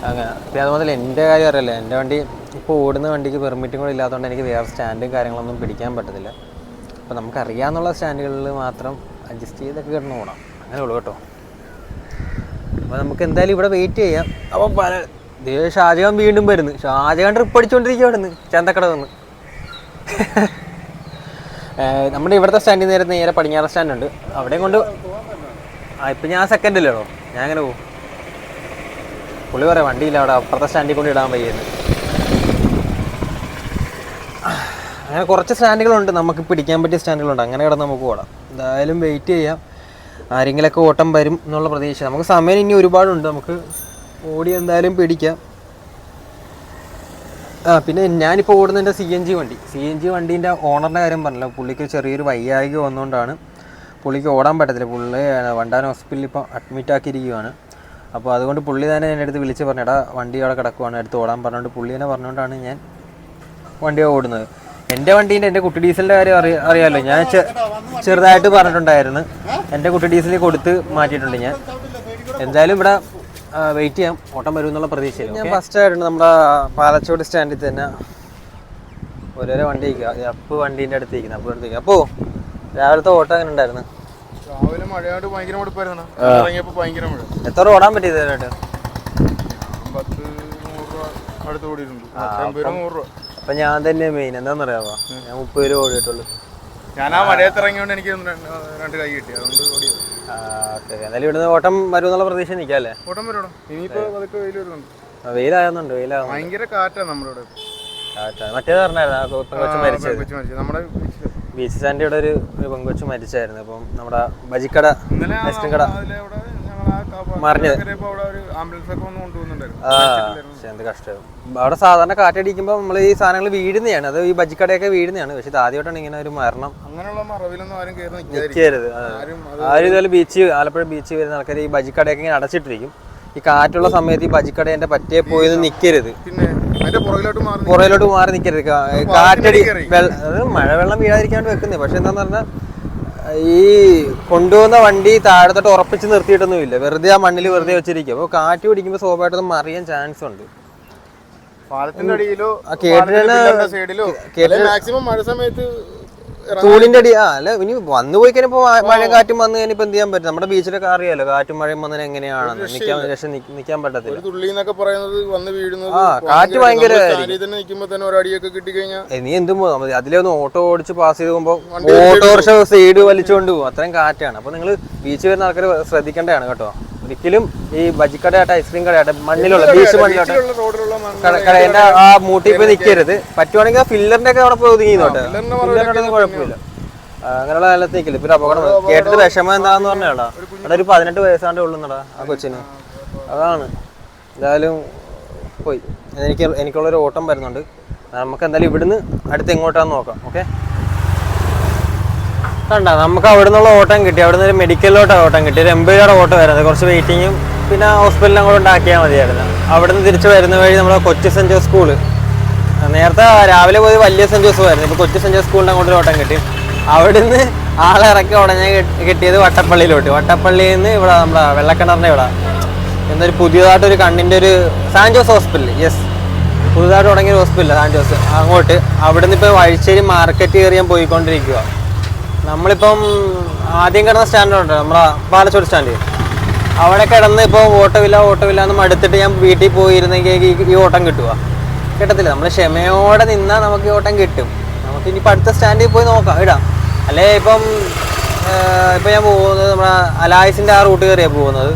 അങ്ങനെ. പിന്നെ അതുപോലെ എൻ്റെ കാര്യം അറിയില്ല, എൻ്റെ വണ്ടി ഇപ്പോൾ ഓടുന്ന വണ്ടിക്ക് പെർമിറ്റും കൂടെ ഇല്ലാത്തതുകൊണ്ട് എനിക്ക് വേറെ സ്റ്റാൻഡും കാര്യങ്ങളൊന്നും പിടിക്കാൻ പറ്റത്തില്ല. അപ്പോൾ നമുക്കറിയാവുന്ന സ്റ്റാൻഡുകളിൽ മാത്രം അഡ്ജസ്റ്റ് ചെയ്തൊക്കെ കിടന്ന് ഓടാം, അങ്ങനെ ഉള്ളൂ കേട്ടോ. അപ്പോൾ നമുക്ക് എന്തായാലും ഇവിടെ വെയിറ്റ് ചെയ്യാം. അപ്പോൾ ഷാജഹാൻ വീണ്ടും വരുന്നു. ഷാജഹാൻ ട്രിപ്പ് അടിച്ചുകൊണ്ടിരിക്കുകയാണെന്ന് ചന്തക്കട വന്ന്. നമ്മുടെ ഇവിടുത്തെ സ്റ്റാൻഡിൽ നേരെ പടിഞ്ഞാറ് സ്റ്റാൻഡുണ്ട്, അവിടെയും കൊണ്ട് ഇപ്പം ഞാൻ സെക്കൻഡില്ലല്ലോ, ഞാൻ അങ്ങനെ പോകും. പുള്ളി പറയാം വണ്ടിയില്ല അവിടെ അപ്പുറത്തെ സ്റ്റാൻഡിൽ കൊണ്ട് ഇടാൻ വയ്യെന്ന്. അങ്ങനെ കുറച്ച് സ്റ്റാൻഡുകളുണ്ട്, നമുക്ക് പിടിക്കാൻ പറ്റിയ സ്റ്റാൻഡുകളുണ്ട്. അങ്ങനെ കിടന്ന് നമുക്ക് ഓടാം. എന്തായാലും വെയിറ്റ് ചെയ്യാം, ആരെങ്കിലുമൊക്കെ ഓട്ടം വരും എന്നുള്ള പ്രതീക്ഷ. നമുക്ക് സമയം ഇനി ഒരുപാടുണ്ട്, നമുക്ക് ഓടി എന്തായാലും പിടിക്കാം. പിന്നെ ഞാനിപ്പോൾ ഓടുന്നതിൻ്റെ CNG വണ്ടീൻ്റെ ഓണറിൻ്റെ കാര്യം പറഞ്ഞല്ലോ. പുള്ളിക്ക് ചെറിയൊരു വയ്യായ്ക വന്നുകൊണ്ടാണ് പുള്ളിക്ക് ഓടാൻ പറ്റത്തില്ല. പുള്ളി വണ്ടാനം ഹോസ്പിറ്റലിൽ ഇപ്പോൾ അഡ്മിറ്റ് ആക്കിയിരിക്കുകയാണ്. അപ്പോൾ അതുകൊണ്ട് പുള്ളി തന്നെ എൻ്റെ അടുത്ത് വിളിച്ച് പറഞ്ഞു, എടാ വണ്ടി അവിടെ കിടക്കുവാണ്, അടുത്ത് ഓടാൻ പറഞ്ഞുകൊണ്ട് പുള്ളി തന്നെ പറഞ്ഞുകൊണ്ടാണ് ഞാൻ വണ്ടി ഓടുന്നത്. എൻ്റെ കുട്ടി ഡീസലിൻ്റെ കാര്യം അറിയാമല്ലോ, ഞാൻ ചെറുതായിട്ട് പറഞ്ഞിട്ടുണ്ടായിരുന്നു. എൻ്റെ കുട്ടി ഡീസലിൽ കൊടുത്ത് മാറ്റിയിട്ടുണ്ട് ഞാൻ. എന്തായാലും ഇവിടെ വെയിറ്റ് ചെയ്യാം, ഓട്ടം വരും എന്നുള്ള പ്രതീക്ഷയില്ല. ഞാൻ ഫസ്റ്റ് ആയിട്ടുണ്ട് നമ്മുടെ പാലച്ചോട് സ്റ്റാൻഡിൽ തന്നെ ഓരോരോ വണ്ടി ഇരിക്കുക. അപ്പ് വണ്ടീൻ്റെ അടുത്ത് ഇരിക്കുന്നത്, അപ്പോൾ അടുത്തേക്ക്. അപ്പോൾ രാവിലത്തെ ഓട്ടം എങ്ങനെ ഉണ്ടായിരുന്നു? രാവിലെ മഴയായിട്ട് ഭയങ്കര മടുപ്പായിരുന്നു. ഭയങ്കര മഴ. എത്ര ഓടാൻ പറ്റിയത് ഇതിനായിട്ട്? 100 രൂപ അടുത്ത് ഓടിയിട്ടുണ്ട്. 100 രൂപ. അപ്പം ഞാൻ തന്നെ മെയിൻ. എന്താണെന്ന് അറിയാമോ, ഞാൻ 30 രൂപ ഓടിയിട്ടുള്ളൂ. ഞാൻ ആ മഴയത്ത് ഇറങ്ങിയോണ്ട് എനിക്ക് 2 കൈ കിട്ടി, അതുകൊണ്ട് ഓടിയത്. ഓക്കെ, എന്തായാലും ഇവിടുന്ന് ഓട്ടം വരും എന്നുള്ള പ്രതീക്ഷ നിൽക്കാം അല്ലേ? ഓട്ടം വരണം. ഇനിയിപ്പോൾ അതൊക്കെ വെയിൽ വരുന്നുണ്ട്. വെയിലാകുന്നുണ്ട്. ഭയങ്കര കാറ്റാണ് നമ്മുടെ ഇവിടെ. കാറ്റാണ്. മറ്റേത് പറഞ്ഞായിരുന്നു പെങ്കൊച്ച് മരിച്ചത്. നമ്മുടെ ബീച്ച് സ്റ്റാൻഡിൽ ഇവിടെ ഒരു പെങ്കൊച്ച് മരിച്ചായിരുന്നു. അപ്പം നമ്മുടെ ബജിക്കട ഐസ്ക്രീം കട മറിഞ്ഞത്. പക്ഷെ എന്ത് കഷ്ടം. അവിടെ സാധാരണ കാറ്റടിക്കുമ്പോൾ നമ്മൾ ഈ സാധനങ്ങൾ വീഴുന്നതാണ്, അത് ഈ ബജിക്കടയൊക്കെ വീഴുന്നതാണ്. പക്ഷെ ഇത് ആദ്യമായിട്ടാണ് ഇങ്ങനെ ഒരു മരണം. നിൽക്കരുത്. ആരും ഇതുപോലെ ആലപ്പുഴ ബീച്ച് വരുന്ന ആൾക്കാർ ഈ ബജിക്കടയൊക്കെ ഇങ്ങനെ അടച്ചിട്ടിരിക്കും. ഈ കാറ്റുള്ള സമയത്ത് ഈ ബജിക്കട എൻ്റെ പറ്റേ പോയത് നിൽക്കരുത്, പുറയിലോട്ട് മാറി നിൽക്കരുത്. കാറ്റടി അത് മഴവെള്ളം വീഴാതിരിക്കാണ്ട് വെക്കുന്നത്. പക്ഷെ എന്താന്ന് പറഞ്ഞാൽ ഈ കൊണ്ടുപോകുന്ന വണ്ടി താഴത്തോട്ട് ഉറപ്പിച്ച് നിർത്തിയിട്ടൊന്നുമില്ല, വെറുതെ ആ മണ്ണിൽ വെറുതെ വെച്ചിരിക്കും. അപ്പോൾ കാറ്റ് പിടിക്കുമ്പോൾ സ്വാഭാവികമായിട്ടും മറിയാൻ ചാൻസ് ഉണ്ട്. പാലത്തിന്റെ അടിയിലോ സൈഡിലോ മാക്സിമം മഴ സമയത്ത് തൂണിന്റെ അടി. അല്ല ഇനി വന്നു പോയി കഴിഞ്ഞപ്പോ മഴയും കാറ്റും വന്നു കഴിഞ്ഞപ്പോ എന്ത് ചെയ്യാൻ പറ്റും? നമ്മുടെ ബീച്ചിലൊക്കെ അറിയാലോ കാറ്റും മഴയും വന്നതിന് എങ്ങനെയാണെന്ന്. നിൽക്കാൻ പറ്റത്തില്ല. കാറ്റ് ഭയങ്കര. നീ എന്തും അതിലെ ഒന്ന് ഓട്ടോ ഓടിച്ച് പാസ് ചെയ്ത് പോകുമ്പോ ഓട്ടോറിക്ഷ സൈഡ് വലിച്ചുകൊണ്ട് പോകും, അത്രയും കാറ്റാണ്. അപ്പൊ നിങ്ങൾ ബീച്ച് വരുന്ന ആൾക്കാർ ശ്രദ്ധിക്കേണ്ടതാണ് കേട്ടോ. ഒരിക്കലും ഈ ബജിക്കടയാട്ടെ ഐസ്ക്രീം കടയാട്ടെ മണ്ണിലുള്ള ബീച്ച് മണ്ണിലോട്ടെ റോഡിലുള്ള കടയുടെ ആ മൂട്ടി പോയി നിൽക്കരുത്. പറ്റുവാണെങ്കിൽ ആ ഫില്ലറിന്റെ ഒക്കെ അവിടെ പോയി ഒതുങ്ങിന്നോട്ടെ, ഫില്ലറിന്റെ കുഴപ്പമില്ല. അങ്ങനെയുള്ള കാലത്ത് നിൽക്കില്ല. ഇപ്പൊ അപകടം കേട്ടിട്ട് വിഷമം എന്താന്ന് പറഞ്ഞാടാ, അവിടെ ഒരു 18 വയസ്സാണ്ട് ഉള്ളുന്നടാ ആ കൊച്ചിന്. അതാണ് എന്തായാലും പോയി. എനിക്കുള്ളൊരു ഓട്ടം വരുന്നുണ്ട്. നമുക്ക് എന്തായാലും ഇവിടുന്ന് അടുത്ത് എങ്ങോട്ടാന്ന് നോക്കാം. ഓക്കെ, കണ്ട നമുക്ക് അവിടെ നിന്നുള്ള ഓട്ടം കിട്ടി. അവിടെ നിന്ന് ഒരു മെഡിക്കലിലോട്ട് ഓട്ടം കിട്ടി. ഒരു 80 രൂപയുടെ ഓട്ടം വരുന്നത്, കുറച്ച് വെയിറ്റിങ്ങും പിന്നെ ഹോസ്പിറ്റലിലും അങ്ങോട്ട് ഉണ്ടാക്കിയാൽ മതിയായിരുന്നു. അവിടെ നിന്ന് തിരിച്ച് വരുന്ന വഴി നമ്മുടെ കൊച്ചി സെൻറ് ജോസ് സ്കൂള്, നേരത്തെ രാവിലെ പോയി വലിയ സെൻറ് ജോസഫ് ആയിരുന്നു, ഇപ്പോൾ കൊച്ചി സെൻറ് ജോസ് സ്കൂളിൻ്റെ അങ്ങോട്ട് ഓട്ടം കിട്ടി. അവിടെ നിന്ന് ആളെ ഇറക്കി ഉടനെ കിട്ടിയത് വട്ടപ്പള്ളിയിലോട്ട്. വട്ടപ്പള്ളിയിൽ നിന്ന് ഇവിടെ നമ്മുടെ വെള്ളക്കിണറിൻ്റെ ഇവിടെ എന്നൊരു പുതിയതായിട്ടൊരു കണ്ണിൻ്റെ ഒരു സാൻ ജോസ് ഹോസ്പിറ്റൽ, യെസ്, പുതുതായിട്ട് തുടങ്ങിയ ഹോസ്പിറ്റൽ സാൻ ജോസ്. അങ്ങോട്ട് അവിടെ നിന്ന് ഇപ്പോൾ വഴിശ്ശേരി മാർക്കറ്റ് കയറി ഞാൻ പോയിക്കൊണ്ടിരിക്കുക. നമ്മളിപ്പം ആദ്യം കിടന്ന സ്റ്റാൻഡുണ്ട് നമ്മളെ പാലച്ചോട് സ്റ്റാൻഡ്, അവിടെ കിടന്ന് ഇപ്പോൾ ഓട്ടമില്ല എന്ന് മടുത്തിട്ട് ഞാൻ വീട്ടിൽ പോയിരുന്നെങ്കിൽ ഈ ഓട്ടം കിട്ടുക കിട്ടത്തില്ല. നമ്മൾ ക്ഷമയോടെ നിന്നാൽ നമുക്ക് ഈ ഓട്ടം കിട്ടും. നമുക്ക് ഇനിയിപ്പോൾ അടുത്ത സ്റ്റാൻഡിൽ പോയി നോക്കാം, ഇടാം. അല്ലേ ഇപ്പം ഞാൻ പോകുന്നത് നമ്മുടെ അലായസിൻ്റെ ആ റൂട്ട് കയറിയാണ് പോകുന്നത്.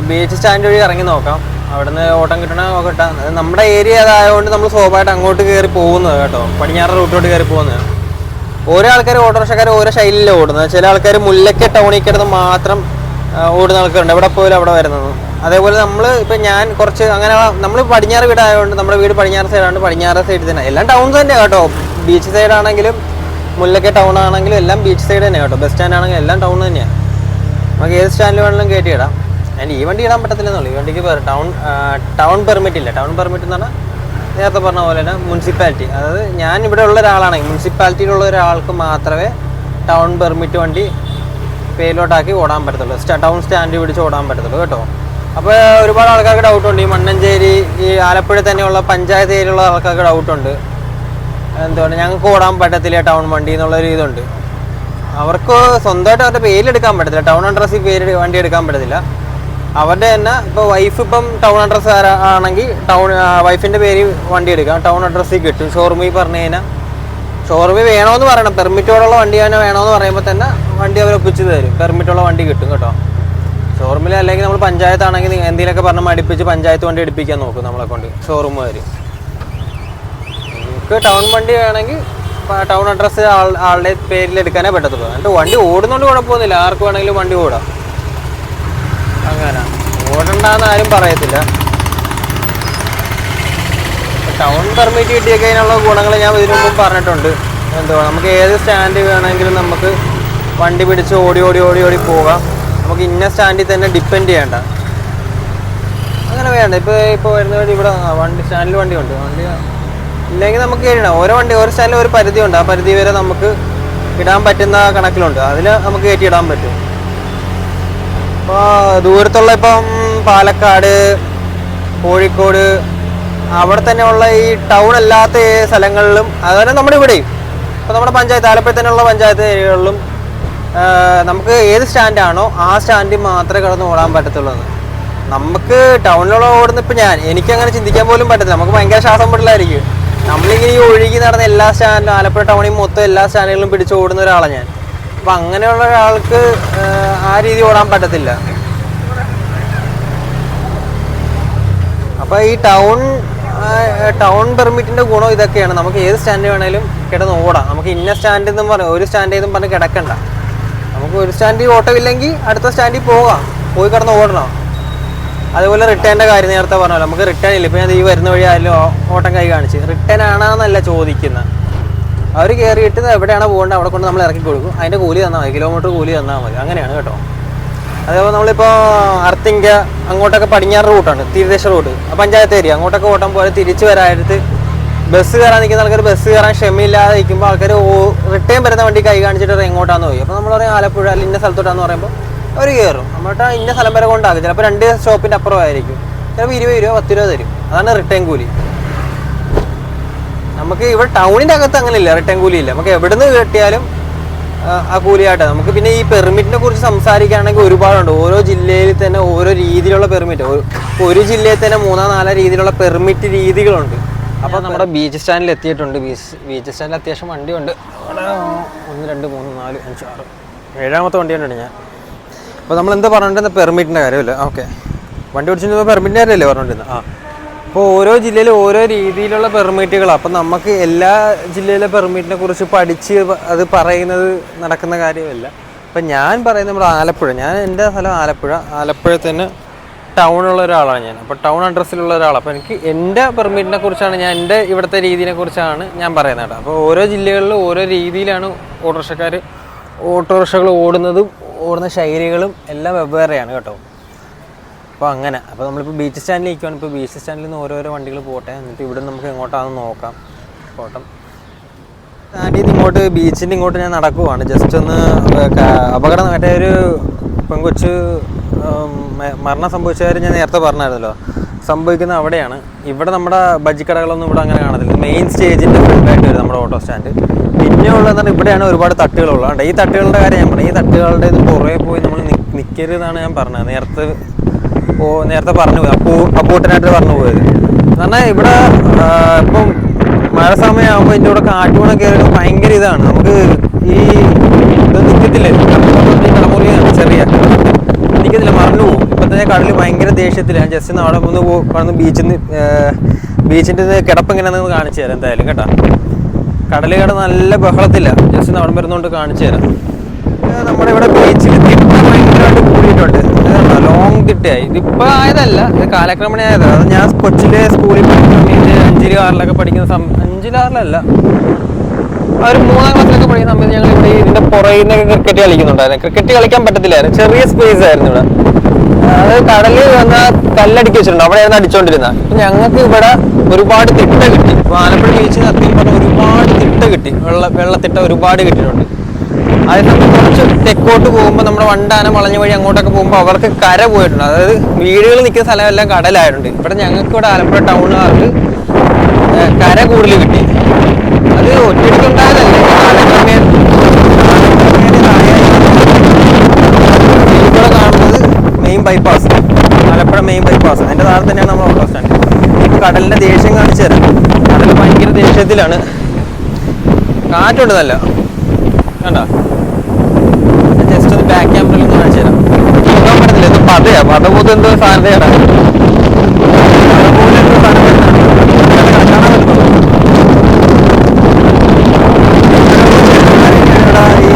ബീച്ച് സ്റ്റാൻഡ് വഴി ഇറങ്ങി നോക്കാം, അവിടെ നിന്ന് ഓട്ടം കിട്ടണ നോക്കട്ടെ. നമ്മുടെ ഏരിയ അതായതുകൊണ്ട് നമ്മൾ സ്വാഭാവികമായിട്ട് അങ്ങോട്ട് കയറി പോകുന്നത് കേട്ടോ, പടിഞ്ഞാറ് റൂട്ടിലോട്ട് കയറി പോകുന്നത്. ഓരോ ആൾക്കാർ ഓട്ടോറിക്ഷക്കാർ ഓരോ ശൈലിയിലാണ് ഓടുന്നത്. ചില ആൾക്കാർ മുല്ലയ്ക്ക് ടൗണിൽ കിടന്ന് മാത്രം ഓടുന്ന ആൾക്കാരുണ്ട്, എവിടെ പോയാലും അവിടെ വരുന്നത്. അതേപോലെ നമ്മൾ ഇപ്പം ഞാൻ കുറച്ച് അങ്ങനെ നമ്മൾ പടിഞ്ഞാറ് വീടായതുകൊണ്ട് നമ്മുടെ വീട് പടിഞ്ഞാറ് സൈഡാണ്, പടിഞ്ഞാറ് സൈഡിൽ തന്നെ എല്ലാം ടൗൺ തന്നെയാണ് കേട്ടോ. ബീച്ച് സൈഡ് ആണെങ്കിലും മുല്ലയ്ക്ക് ടൗൺ ആണെങ്കിലും എല്ലാം ബീച്ച് സൈഡ് തന്നെയാണ് കേട്ടോ. ബസ് സ്റ്റാൻഡ് ആണെങ്കിലും എല്ലാം ടൗൺ തന്നെയാണ്. നമുക്ക് ഏത് സ്റ്റാൻഡിൽ വേണമെങ്കിലും കയറ്റി ഇടാം. ഞാൻ ഈ വണ്ടി ഇടാൻ പറ്റത്തില്ലെന്നുള്ളൂ, ഈ വണ്ടിക്ക് ടൗൺ പെർമിറ്റ് ഇല്ല. ടൗൺ പെർമിറ്റ് എന്ന് പറഞ്ഞാൽ നേരത്തെ പറഞ്ഞ പോലെ തന്നെ മുനിസിപ്പാലിറ്റി, അതായത് ഞാൻ ഇവിടെ ഉള്ള ഒരാളാണെങ്കിൽ മുനിസിപ്പാലിറ്റിയിലുള്ള ഒരാൾക്ക് മാത്രമേ ടൗൺ പെർമിറ്റ് വണ്ടി പേരിലോട്ടാക്കി ഓടാൻ പറ്റത്തുള്ളൂ, ടൗൺ സ്റ്റാൻഡ് പിടിച്ച് ഓടാൻ പറ്റത്തുള്ളൂ കേട്ടോ. അപ്പോൾ ഒരുപാട് ആൾക്കാർക്ക് ഡൗട്ടുണ്ട്. ഈ മണ്ണഞ്ചേരി, ഈ ആലപ്പുഴ തന്നെയുള്ള പഞ്ചായത്ത് ഏരിയയിലുള്ള ആൾക്കാർക്ക് ഡൗട്ടുണ്ട്, എന്തുകൊണ്ട് ഞങ്ങൾക്ക് ഓടാൻ പറ്റത്തില്ല ടൗൺ വണ്ടി എന്നുള്ളൊരു ഇതുണ്ട്. അവർക്ക് സ്വന്തമായിട്ട് അവരുടെ പേരിലെടുക്കാൻ പറ്റത്തില്ല, ടൗൺ അഡ്രസ്സിൽ വണ്ടി എടുക്കാൻ പറ്റത്തില്ല. അവരുടെ തന്നെ ഇപ്പോൾ വൈഫ് ഇപ്പം ടൗൺ അഡ്രസ്സ് ആണെങ്കിൽ വൈഫിൻ്റെ പേര് വണ്ടി എടുക്കാം, ടൗൺ അഡ്രസ്സിൽ കിട്ടും. ഷോറൂമിൽ പറഞ്ഞു കഴിഞ്ഞാൽ ഷോറൂമിൽ വേണമെന്ന് പറയണം, പെർമിറ്റോടുള്ള വണ്ടി തന്നെ വേണമെന്ന് പറയുമ്പോൾ തന്നെ വണ്ടി അവർ ഒപ്പിച്ച് തരും, പെർമിറ്റുള്ള വണ്ടി കിട്ടും കേട്ടോ ഷോറൂമിൽ. അല്ലെങ്കിൽ നമ്മൾ പഞ്ചായത്താണെങ്കിൽ എന്തെങ്കിലുമൊക്കെ പറഞ്ഞ് മടിപ്പിച്ച് പഞ്ചായത്ത് വണ്ടി എടുപ്പിക്കാൻ നോക്കും നമ്മളെ കൊണ്ട് ഷോറൂമുകാർ. നമുക്ക് ടൗൺ വണ്ടി വേണമെങ്കിൽ ടൗൺ അഡ്രസ്സ് ആളുടെ പേരിൽ എടുക്കാനേ പറ്റത്തുള്ളൂ. എന്നിട്ട് വണ്ടി ഓടുന്നതുകൊണ്ട് കുഴപ്പമൊന്നുമില്ല, ആർക്ക് വേണമെങ്കിലും വണ്ടി ഓടാം. അങ്ങനെ ഓടണ്ടെന്ന് ആരും പറയത്തില്ല. ടൗൺ പെർമിറ്റ് കിട്ടിയതിനുള്ള ഗുണങ്ങൾ ഞാൻ ഇതിനു മുമ്പ് പറഞ്ഞിട്ടുണ്ട്. എന്തുവാ, നമുക്ക് ഏത് സ്റ്റാൻഡ് വേണമെങ്കിലും നമുക്ക് വണ്ടി പിടിച്ച് ഓടി പോകാം. നമുക്ക് ഇന്ന സ്റ്റാൻഡിൽ തന്നെ ഡിപ്പെൻഡ് ചെയ്യണ്ട, അങ്ങനെ വേണ്ട. ഇപ്പോൾ വരുന്ന വഴി ഇവിടെ സ്റ്റാൻഡിൽ വണ്ടിയുണ്ട്, വണ്ടി ഇല്ലെങ്കിൽ നമുക്ക് കയറിയിടാം. ഓരോ സ്റ്റാൻഡിൽ ഒരു പരിധിയുണ്ട്, ആ പരിധി വരെ നമുക്ക് ഇടാൻ പറ്റുന്ന കണക്കിലുണ്ട്, അതിൽ നമുക്ക് കയറ്റിയിടാൻ പറ്റും. ഇപ്പോൾ ദൂരത്തുള്ള ഇപ്പം പാലക്കാട്, കോഴിക്കോട്, അവിടെ തന്നെയുള്ള ഈ ടൗൺ അല്ലാത്ത സ്ഥലങ്ങളിലും അതുപോലെ നമ്മുടെ ഇവിടെയും ഇപ്പോൾ നമ്മുടെ പഞ്ചായത്ത് ആലപ്പുഴ തന്നെയുള്ള പഞ്ചായത്ത് ഏരിയകളിലും നമുക്ക് ഏത് സ്റ്റാൻഡാണോ ആ സ്റ്റാൻഡിൽ മാത്രമേ കിടന്ന് ഓടാൻ പറ്റത്തുള്ളൂ. നമുക്ക് ടൗണിലുള്ള ഓടുന്ന ഇപ്പം എനിക്കങ്ങനെ ചിന്തിക്കാൻ പോലും പറ്റത്തില്ല, നമുക്ക് ഭയങ്കര ശ്വാസം മുട്ടലായിരിക്കും. നമ്മളിങ്ങനെ ഈ ഒഴുകി നടന്ന എല്ലാ സ്റ്റാൻഡിലും ആലപ്പുഴ ടൗണിൽ മൊത്തം എല്ലാ സ്റ്റാൻഡുകളിലും പിടിച്ച് ഓടുന്ന ഒരാളാണ് ഞാൻ. അപ്പം അങ്ങനെയുള്ള ഒരാൾക്ക് ആ രീതി ഓടാൻ പറ്റത്തില്ല. അപ്പോൾ ഈ ടൗൺ പെർമിറ്റിൻ്റെ ഗുണം ഇതൊക്കെയാണ്. നമുക്ക് ഏത് സ്റ്റാൻഡ് വേണമെങ്കിലും കിടന്ന് ഓടാം. നമുക്ക് ഇന്ന സ്റ്റാൻഡിൽ നിന്നും ഒരു സ്റ്റാൻഡിൽ നിന്നും പറഞ്ഞ് കിടക്കണ്ട. നമുക്ക് ഒരു സ്റ്റാൻഡിൽ ഓട്ടമില്ലെങ്കിൽ അടുത്ത സ്റ്റാൻഡിൽ പോയി കിടന്ന് ഓടണം. അതുപോലെ റിട്ടേണിൻ്റെ കാര്യം നേരത്തെ പറഞ്ഞല്ലോ, നമുക്ക് റിട്ടേൺ ഇല്ല. ഇപ്പോൾ ഞാൻ ഈ വരുന്ന വഴി ആയാലും ഓട്ടം കൈ കാണിച്ച് റിട്ടേൺ ആണെന്നല്ല ചോദിക്കുന്നത്. അവർ കയറിയിട്ട് എവിടെയാണോ പോകേണ്ടത് അവിടെ കൊണ്ട് നമ്മൾ ഇറക്കി കൊടുക്കും, അതിൻ്റെ കൂലി തന്നാൽ മതി, കിലോമീറ്റർ കൂലി തന്നാൽ മതി, അങ്ങനെയാണ് കേട്ടോ. അതേപോലെ നമ്മളിപ്പോൾ അർത്തിങ്ക അങ്ങോട്ടൊക്കെ പടിഞ്ഞാറ് റൂട്ടാണ്, തീരദേശ റൂട്ട്, പഞ്ചായത്ത് ഏരിയ, അങ്ങോട്ടൊക്കെ ഓട്ടം പോലെ തിരിച്ച് വരാനായിട്ട് ബസ് കയറാൻ നിൽക്കുന്ന ആൾക്കാർ ബസ് കയറാൻ ക്ഷമയില്ലാതെ നിൽക്കുമ്പോൾ ആൾക്കാർ റിട്ടേൺ വരുന്ന വണ്ടി കൈ കാണിച്ചിട്ട് എങ്ങോട്ടാന്ന് പോയി. അപ്പോൾ നമ്മൾ പറയും ആലപ്പുഴ അല്ലെങ്കിൽ ഇന്ന സ്ഥലത്തോട്ടാന്ന് പറയുമ്പോൾ അവർ കയറും. നമ്മളിട്ട് ഇന്ന സ്ഥലം വരെ കൊണ്ടാകും, ചിലപ്പോൾ 2 സ്റ്റോപ്പിൻ്റെ അപ്പുറമായിരിക്കും, ചിലപ്പോൾ 20 രൂപ 10 രൂപ തരും. അതാണ് റിട്ടേൺ കൂലി. നമുക്ക് ഇവിടെ ടൗണിൻ്റെ അകത്ത് അങ്ങനെ ഇല്ല, റിട്ടേൺ കൂലി ഇല്ല. നമുക്ക് എവിടെ നിന്ന് കിട്ടിയാലും ആ കൂലിയായിട്ട്. നമുക്ക് പിന്നെ ഈ പെർമിറ്റിനെ കുറിച്ച് സംസാരിക്കുകയാണെങ്കിൽ ഒരുപാടുണ്ട്. ഓരോ ജില്ലയിൽ തന്നെ ഓരോ രീതിയിലുള്ള പെർമിറ്റ്, ഒരു ജില്ലയിൽ തന്നെ 3-4 രീതിയിലുള്ള പെർമിറ്റ് രീതികളുണ്ട്. അപ്പോൾ നമ്മുടെ ബീച്ച് സ്റ്റാൻഡിൽ എത്തിയിട്ടുണ്ട്. ബീച്ച് സ്റ്റാൻഡിൽ അത്യാവശ്യം വണ്ടിയുണ്ട്. അവിടെ 1, 2, 3, 4, 5, 6, 7ാമത്തെ വണ്ടി കണ്ടിട്ടുണ്ട് ഞാൻ. അപ്പോൾ നമ്മൾ എന്താ പറഞ്ഞിട്ടുണ്ടെന്ന് പെർമിറ്റിൻ്റെ കാര്യമല്ലേ? ഓക്കെ, വണ്ടി ഓടിച്ചിട്ട് പെർമിറ്റിൻ്റെ കാര്യമല്ലേ പറഞ്ഞിട്ടുണ്ടെന്ന്? അപ്പോൾ ഓരോ ജില്ലയിലും ഓരോ രീതിയിലുള്ള പെർമിറ്റുകളാണ്. അപ്പം നമുക്ക് എല്ലാ ജില്ലയിലെ പെർമിറ്റിനെ കുറിച്ച് പഠിച്ച് അത് പറയുന്നത് നടക്കുന്ന കാര്യമല്ല. അപ്പം ഞാൻ പറയുന്നത് നമ്മുടെ ആലപ്പുഴ, എൻ്റെ സ്ഥലം ആലപ്പുഴ തന്നെ ടൗണുള്ള ഒരാളാണ് ഞാൻ. അപ്പോൾ ടൗൺ അഡ്രസ്സിലുള്ള ഒരാളാണ്. അപ്പോൾ എനിക്ക് എൻ്റെ പെർമിറ്റിനെ കുറിച്ചാണ് എൻ്റെ ഇവിടുത്തെ രീതിയെ കുറിച്ചാണ് ഞാൻ പറയുന്നത് കേട്ടോ. അപ്പോൾ ഓരോ ജില്ലകളിലും ഓരോ രീതിയിലാണ് ഓട്ടോറിക്ഷകൾ ഓടുന്ന ശൈലികളും എല്ലാം വെവ്വേറെയാണ് കേട്ടോ. അപ്പോൾ അങ്ങനെ, അപ്പോൾ നമ്മളിപ്പോൾ ബീച്ച് സ്റ്റാൻഡിൽ നിൽക്കുകയാണ്. ഇപ്പോൾ ബീച്ച് സ്റ്റാൻഡിൽ നിന്ന് ഓരോരോ വണ്ടികൾ പോട്ടെ, എന്നിട്ട് ഇവിടെ നമുക്ക് എങ്ങോട്ടാണെന്ന് നോക്കാം. കോട്ടം സ്റ്റാൻഡിൽ നിന്ന് ഇങ്ങോട്ട് ബീച്ചിൻ്റെ ഇങ്ങോട്ട് ഞാൻ നടക്കുവാണ്. ജസ്റ്റ് ഒന്ന് അപകടം, മറ്റേ ഒരു പെൺകൊച്ച് മരണം സംഭവിച്ച കാര്യം ഞാൻ നേരത്തെ പറഞ്ഞായിരുന്നല്ലോ, സംഭവിക്കുന്നത് അവിടെയാണ്. ഇവിടെ നമ്മുടെ ബജ്ജിക്കടകളൊന്നും ഇവിടെ അങ്ങനെ കാണത്തില്ല. മെയിൻ സ്റ്റേജിൻ്റെ ഫ്രണ്ടായിട്ട് വരും നമ്മുടെ ഓട്ടോ സ്റ്റാൻഡ്. പിന്നെ ഉള്ളതെന്ന് ഇവിടെയാണ് ഒരുപാട് തട്ടുകളുള്ളത്. ഈ തട്ടുകളുടെ കാര്യം ഞാൻ പറഞ്ഞു. ഈ തട്ടുകളുടെ പുറകെ പോയി നമ്മൾ നിൽക്കരുതെന്നാണ് ഞാൻ പറഞ്ഞത്. നേരത്തെ പറഞ്ഞു പോയി, അപ്പൂട്ടനായിട്ട് പറഞ്ഞു പോയത്. കാരണം ഇവിടെ ഇപ്പം മഴ സമയമാകുമ്പോൾ ഇതിൻ്റെ കൂടെ കാറ്റുകൂടെ കയറി ഭയങ്കര ഇതാണ്. നമുക്ക് ഈ ഇത് നിൽക്കത്തില്ലേ, തലമുറയാണ് ചെറിയ നിൽക്കത്തില്ല, മറന്നു പോകും. ഇപ്പം തന്നെ കടലിൽ ഭയങ്കര ദേഷ്യത്തിൽ ഞാൻ ജസ്റ്റ് അവിടെ ഒന്ന് ബീച്ചിൻ്റെ കിടപ്പ് എങ്ങനെയാണെന്ന് കാണിച്ചു തരാം എന്തായാലും കേട്ടോ. കടൽ നല്ല ബഹളത്തില്ല, ജസ്റ്റ് അവിടെ വരുന്നോണ്ട് കാണിച്ചു തരാം. നമ്മുടെ ഇവിടെ ബീച്ചിൽ തിട്ട ഭയങ്കരമായിട്ട് കൂടിയിട്ടുണ്ട്. ലോങ് തിട്ടയായി. ഇതിപ്പോൾ ആയതല്ല, ഇത് കാലക്രമേണ ആയതാണ്. അത് ഞാൻ കൊച്ചിലെ സ്കൂളിൽ പഠിക്കുന്ന സമയത്ത് 5ലും 6ലൊക്കെ പഠിക്കുന്ന 5ലും 6ലല്ല, ഒരു 3ാം ക്ലാസ്സിലൊക്കെ പഠിക്കുന്ന സമയത്ത് ഞങ്ങൾ ഇവിടെ ഇതിൻ്റെ പുറകിൽ നിന്നൊക്കെ ക്രിക്കറ്റ് കളിക്കുന്നുണ്ടായിരുന്നു. ക്രിക്കറ്റ് കളിക്കാൻ പറ്റത്തില്ലായിരുന്നു, ചെറിയ സ്പേസ് ആയിരുന്നു ഇവിടെ. അത് കടലിൽ വന്നാൽ കല്ലടിക്കി വെച്ചിട്ടുണ്ട്, അവിടെയായിരുന്നു അടിച്ചുകൊണ്ടിരുന്നത്. ഞങ്ങൾക്ക് ഇവിടെ ഒരുപാട് തിട്ട കിട്ടി. ഇപ്പോൾ ആലപ്പുഴ ബീച്ചിൽ സത്യം പറഞ്ഞാൽ ഒരുപാട് തിട്ട കിട്ടി, വെള്ളത്തിട്ട ഒരുപാട് കിട്ടിയിട്ടുണ്ട്. അതേസമയം കുറച്ച് തെക്കോട്ട് പോകുമ്പോൾ നമ്മുടെ വണ്ടാനം വളഞ്ഞ വഴി അങ്ങോട്ടൊക്കെ പോകുമ്പോൾ അവർക്ക് കര പോയിട്ടുണ്ട്. അതായത് വീടുകൾ നിൽക്കുന്ന സ്ഥലമെല്ലാം കടലായിട്ടുണ്ട്. ഇവിടെ ഞങ്ങൾക്ക് ഇവിടെ ആലപ്പുഴ ടൗണുകാർക്ക് കര കൂടുതൽ കിട്ടി. അത് ഒറ്റയ്ക്കുണ്ടായതല്ലേ, ഇവിടെ കാണുന്നത് main bypass, Alappuzha main bypass. അതിൻ്റെ താഴെ തന്നെയാണ് നമ്മൾ ഓട്ടോ സ്റ്റാൻഡ്. ഇപ്പോൾ കടലിൻ്റെ ദേഷ്യം കാണിച്ചു തരാം. കടൽ ഭയങ്കര ദേഷ്യത്തിലാണ്, കാറ്റുണ്ട് നല്ല, കണ്ടോ? ജസ്റ്റ് ഒന്ന് ബാക്ക് ക്യാമറയിൽ ഒന്ന് കാണിച്ചു തരാം. നോക്കാൻ പറ്റത്തില്ല, ഇത് പതയാ, പത പോലത്തെ എന്തോ സാധനതയാണ്. അതുപോലെ എന്തോ സാധനം കാണാൻ പറ്റുന്നുള്ളൂ. ഈ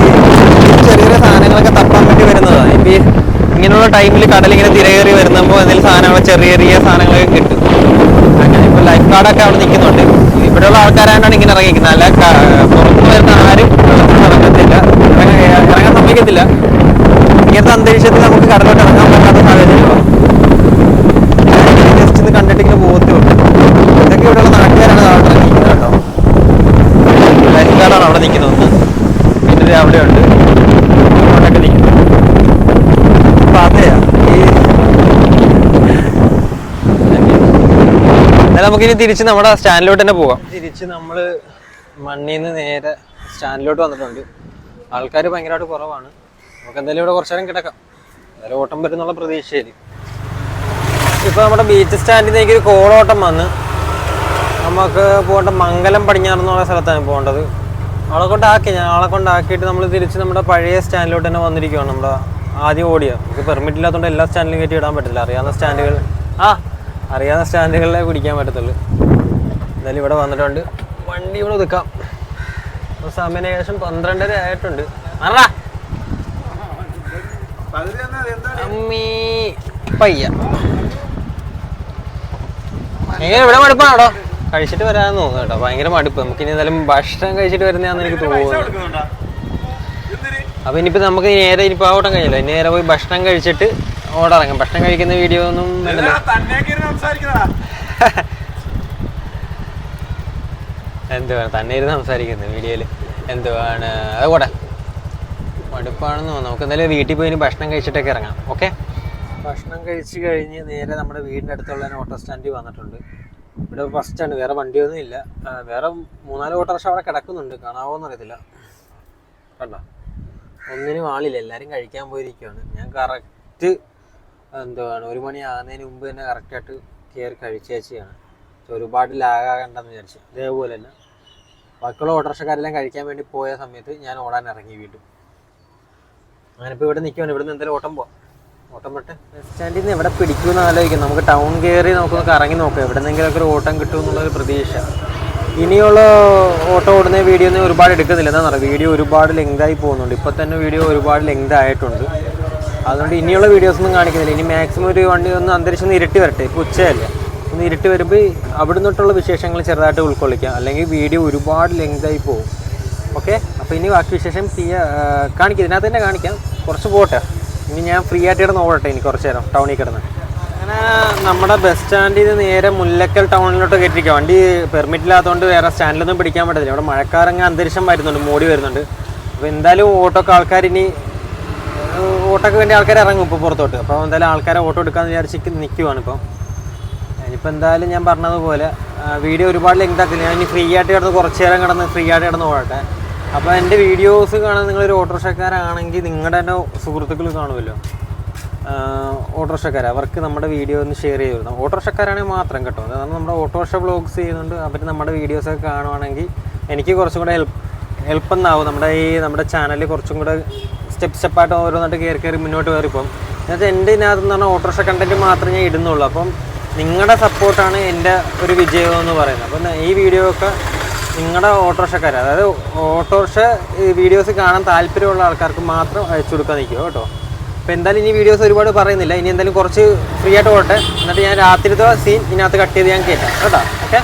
ചെറിയ സാധനങ്ങളൊക്കെ തപ്പാൻ വേണ്ടി വരുന്നതാണ്. ഇപ്പം ഇങ്ങനെയുള്ള ടൈമിൽ കടലിങ്ങനെ തിരകേറി വരുമ്പോൾ എന്തെങ്കിലും സാധനങ്ങൾ ചെറിയ സാധനങ്ങളൊക്കെ കിട്ടും. അങ്ങനെ ഇപ്പോൾ ലൈഫ് ഗാർഡൊക്കെ അവിടെ നിൽക്കുന്നുണ്ട്. ഇവിടെയുള്ള ആൾക്കാരായിട്ടാണ് ഇങ്ങനെ ഇറങ്ങിയിരിക്കുന്നത്. അല്ല പുറത്ത് വരുന്ന ആരും ഇറങ്ങത്തില്ല, ഇറങ്ങാൻ സമ്മതിക്കത്തില്ല. ഇങ്ങനത്തെ അന്തരീക്ഷത്തിൽ നമുക്ക് കടലോട്ട് ഇറങ്ങാൻ പറ്റാത്ത സാഹചര്യമാണ്. ജസ്റ്റ് ഇത് കണ്ടിട്ട് ഇങ്ങനെ പോകത്തുള്ളൂ. ഇതൊക്കെ ഇവിടെയുള്ള നാട്ടുകാരാണ് അവിടെ നിൽക്കുന്നത് കേട്ടോ. ലൈഫ് ഗാർഡാണ് അവിടെ നിൽക്കുന്നത്. പിന്നെ അവിടെ ഉണ്ട് അങ്ങോട്ടൊക്കെ നിൽക്കുന്നത്. അപ്പം അതെയാ എന്നാലും നമുക്കിനി തിരിച്ച് നമ്മുടെ സ്റ്റാൻഡിലോട്ട് തന്നെ പോകാം. തിരിച്ച് നമ്മൾ മണ്ണിൽ നിന്ന് നേരെ സ്റ്റാൻഡിലോട്ട് വന്നിട്ടുണ്ട്. ആൾക്കാർ ഭയങ്കരമായിട്ട് കുറവാണ്. നമുക്ക് എന്തായാലും ഇവിടെ കുറച്ചു നേരം കിടക്കാം, എന്തായാലും ഓട്ടം വരുന്നുള്ള പ്രതീക്ഷയിൽ. ഇപ്പോൾ നമ്മുടെ ബീച്ച് സ്റ്റാൻഡിൽ ഒരു കോളോട്ടം വന്ന് നമുക്ക് പോകേണ്ട മംഗലം പടിഞ്ഞാറെന്നുള്ള സ്ഥലത്താണ് പോകേണ്ടത്. ആളെ കൊണ്ടാക്കിയിട്ട് നമ്മൾ തിരിച്ച് നമ്മുടെ പഴയ സ്റ്റാൻഡിലോട്ട് തന്നെ വന്നിരിക്കുകയാണ്. നമ്മുടെ ആദ്യം ഓടിയ നമുക്ക് പെർമിറ്റ് ഇല്ലാത്തതുകൊണ്ട് എല്ലാ സ്റ്റാൻഡിലും കയറ്റി ഇടാൻ പറ്റില്ല. അറിയാവുന്ന സ്റ്റാൻഡുകളിലേ പിടിക്കാൻ പറ്റത്തുള്ളൂ. എന്തായാലും ഇവിടെ വന്നിട്ടുണ്ട്. വണ്ടി ഇവിടെ ഒതുക്കാം. സമയം ഏകദേശം 12:30 ആയിട്ടുണ്ട്. അമ്മീ പയ്യ ഇവിടെ മടുപ്പാണോ? കഴിച്ചിട്ട് വരാമെന്ന് തോന്നുന്നു കേട്ടോ. ഭയങ്കര മടുപ്പ്. നമുക്കിനി എന്തായാലും ഭക്ഷണം കഴിച്ചിട്ട് വരുന്നതാണെന്ന് എനിക്ക് തോന്നുന്നു. അപ്പൊ ഇനിയിപ്പോ നമുക്ക് നേരെ ഇനിയിപ്പോ ഓട്ടം കഴിയല്ലോ, ഇനി നേരെ പോയി ഭക്ഷണം കഴിച്ചിട്ട് ഓടിറങ്ങാം. ഭക്ഷണം കഴിക്കുന്ന വീഡിയോ ഒന്നും എന്തുവാണ് തന്നെ ഇരുന്ന് സംസാരിക്കുന്നത് വീഡിയോയില്, എന്തുവാണ് അത് കൂടെ മടുപ്പാണെന്ന് തോന്നുന്നു. നമുക്ക് എന്തായാലും വീട്ടിൽ പോയി ഭക്ഷണം കഴിച്ചിട്ടൊക്കെ ഇറങ്ങാം. ഓക്കെ, ഭക്ഷണം കഴിച്ച് കഴിഞ്ഞ് നേരെ നമ്മുടെ വീടിൻ്റെ അടുത്തുള്ള ഓട്ടോ സ്റ്റാൻഡിൽ വന്നിട്ടുണ്ട്. ഇവിടെ ഫസ്റ്റാണ്, വേറെ വണ്ടിയൊന്നും ഇല്ല. വേറെ 3-4 ഓട്ടോറിക്ഷ അവിടെ കിടക്കുന്നുണ്ട്, കാണാവോന്ന് അറിയത്തില്ല. കണ്ടോ, ഒന്നിനും ആളില്ല, എല്ലാവരും കഴിക്കാൻ പോയിരിക്കുകയാണ്. ഞാൻ കറക്റ്റ് എന്തുവാണ് 1 മണി ആകുന്നതിന് മുമ്പ് തന്നെ കറക്റ്റായിട്ട് കയറി കഴിച്ചേച്ചാണ്. ഒരുപാട് ലാഗാകണ്ടെന്ന് വിചാരിച്ചു. ഇതേപോലെ തന്നെ ബാക്കിയുള്ള ഓട്ടോറിക്ഷക്കാരെല്ലാം കഴിക്കാൻ വേണ്ടി പോയ സമയത്ത് ഞാൻ ഓടാൻ ഇറങ്ങി വീണ്ടും. ഞാനിപ്പോൾ ഇവിടെ നിൽക്കുകയാണ്. ഇവിടെ നിന്ന് എന്തായാലും ഓട്ടം പോവാം. ബസ് സ്റ്റാൻഡിൽ നിന്ന് എവിടെ പിടിക്കുമെന്ന് ആലോചിക്കും. നമുക്ക് ടൗൺ കയറി നമുക്കൊന്ന് കറങ്ങി നോക്കാം, എവിടെന്നെങ്കിലൊക്കെ ഒരു ഓട്ടം കിട്ടുമെന്നുള്ളൊരു പ്രതീക്ഷ. ഇനിയുള്ള ഓട്ടോ ഓടുന്ന വീഡിയോ ഒന്നും ഒരുപാട് എടുക്കുന്നില്ല. എന്താ പറയുക, വീഡിയോ ഒരുപാട് ലെങ്തായി പോകുന്നുണ്ട്. ഇപ്പോൾ തന്നെ വീഡിയോ ഒരുപാട് ലെങ്ത് ആയിട്ടുണ്ട്. അതുകൊണ്ട് ഇനിയുള്ള വീഡിയോസൊന്നും കാണിക്കുന്നില്ല. ഇനി മാക്സിമം ഒരു വണ്ടി ഒന്ന് അന്തരീക്ഷം ഒന്ന് ഇരുട്ടി വരട്ടെ. ഇപ്പോൾ ഉച്ചയല്ല, ഒന്ന് ഇരുട്ടി വരുമ്പോൾ അവിടെ നിന്നിട്ടുള്ള വിശേഷങ്ങൾ ചെറുതായിട്ട് ഉൾക്കൊള്ളിക്കാം. അല്ലെങ്കിൽ വീഡിയോ ഒരുപാട് ലെങ്തായി പോകും. ഓക്കെ, അപ്പോൾ ഇനി ബാക്കി വിശേഷം കാണിക്കാം. ഇതിനകത്ത് തന്നെ കാണിക്കാം. കുറച്ച് പോട്ടെ, ഇനി ഞാൻ ഫ്രീ ആയിട്ട് കിടന്ന് ഓടട്ടെ ഇനി കുറച്ച് നേരം ടൗണിൽ കിടന്ന്. അങ്ങനെ നമ്മുടെ ബസ് സ്റ്റാൻഡിൽ നിന്ന് നേരെ മുല്ലക്കൽ ടൗണിലോട്ട് കയറ്റിരിക്കുക. വണ്ടി പെർമിറ്റ് ഇല്ലാത്തതുകൊണ്ട് വേറെ സ്റ്റാൻഡിലൊന്നും പിടിക്കാൻ പറ്റത്തില്ല. ഇവിടെ മഴക്കാരങ്ങ് അന്തരീക്ഷം വരുന്നുണ്ട്, മൂടി വരുന്നുണ്ട്. അപ്പോൾ എന്തായാലും ഓട്ടോക്ക് ആൾക്കാർ ഇനി ഓട്ടോക്ക് വേണ്ടി ആൾക്കാർ ഇറങ്ങും ഇപ്പോൾ പുറത്തോട്ട്. അപ്പോൾ എന്തായാലും ആൾക്കാരെ ഓട്ടോ എടുക്കാമെന്ന് വിചാരിച്ച് നിൽക്കുവാണ് ഇപ്പോൾ. ഇനിയിപ്പോൾ എന്തായാലും ഞാൻ പറഞ്ഞതുപോലെ വീഡിയോ ഒരുപാട് ലെങ്ത് ആക്കില്ല. ഞാൻ ഇനി ഫ്രീ ആയിട്ട് കിടന്ന് കുറച്ച് നേരം കിടന്ന് ഫ്രീ ആയിട്ട് കിടന്ന് ഓടട്ടെ. അപ്പോൾ എൻ്റെ വീഡിയോസ് കാണാൻ നിങ്ങളൊരു ഓട്ടോറിക്ഷക്കാരാണെങ്കിൽ നിങ്ങളുടെ തന്നെ സുഹൃത്തുക്കൾ കാണുമല്ലോ, ഓട്ടോറിക്ഷക്കാർ, അവർക്ക് നമ്മുടെ വീഡിയോ ഒന്ന് ഷെയർ ചെയ്ത് കൊടുക്കണം. ഓട്ടോറിക്ഷക്കാരാണെങ്കിൽ മാത്രം കേട്ടോ. കാരണം നമ്മുടെ ഓട്ടോറിക്ഷ വ്ളോഗ്സ് ചെയ്യുന്നുണ്ട്, അവർ നമ്മുടെ വീഡിയോസൊക്കെ കാണുവാണെങ്കിൽ എനിക്ക് കുറച്ചും കൂടെ ഹെൽപ്പ് എന്നാവും. നമ്മുടെ ചാനലിൽ കുറച്ചും കൂടെ സ്റ്റെപ്പായിട്ട് ഓരോന്നായിട്ട് കയറി മുന്നോട്ട് കയറിപ്പം. എന്നുവെച്ചാൽ എൻ്റെ ഇതിനകത്ത് പറഞ്ഞാൽ ഓട്ടോറിക്ഷ കണ്ടൻറ്റ് മാത്രമേ ഞാൻ ഇടുന്നുള്ളൂ. അപ്പം നിങ്ങളുടെ സപ്പോർട്ടാണ് എൻ്റെ ഒരു വിജയം എന്ന് പറയുന്നത്. അപ്പം ഈ വീഡിയോ ഒക്കെ നിങ്ങളുടെ ഓട്ടോറിക്ഷക്കാർ, അതായത് ഓട്ടോറിക്ഷ വീഡിയോസ് കാണാൻ താല്പര്യമുള്ള ആൾക്കാർക്ക് മാത്രം അയച്ചു കൊടുക്കാൻ നിൽക്കുക കേട്ടോ. അപ്പോൾ എന്തായാലും ഇനി വീഡിയോസ് ഒരുപാട് പറയുന്നില്ല. ഇനി എന്തായാലും കുറച്ച് ഫ്രീ ആയിട്ട് പോട്ടെ. എന്നിട്ട് ഞാൻ രാത്രിത്തെ സീൻ ഇതിനകത്ത് കട്ട് ചെയ്ത് ഞാൻ കയറ്റാം കേട്ടോ. ഓക്കെ,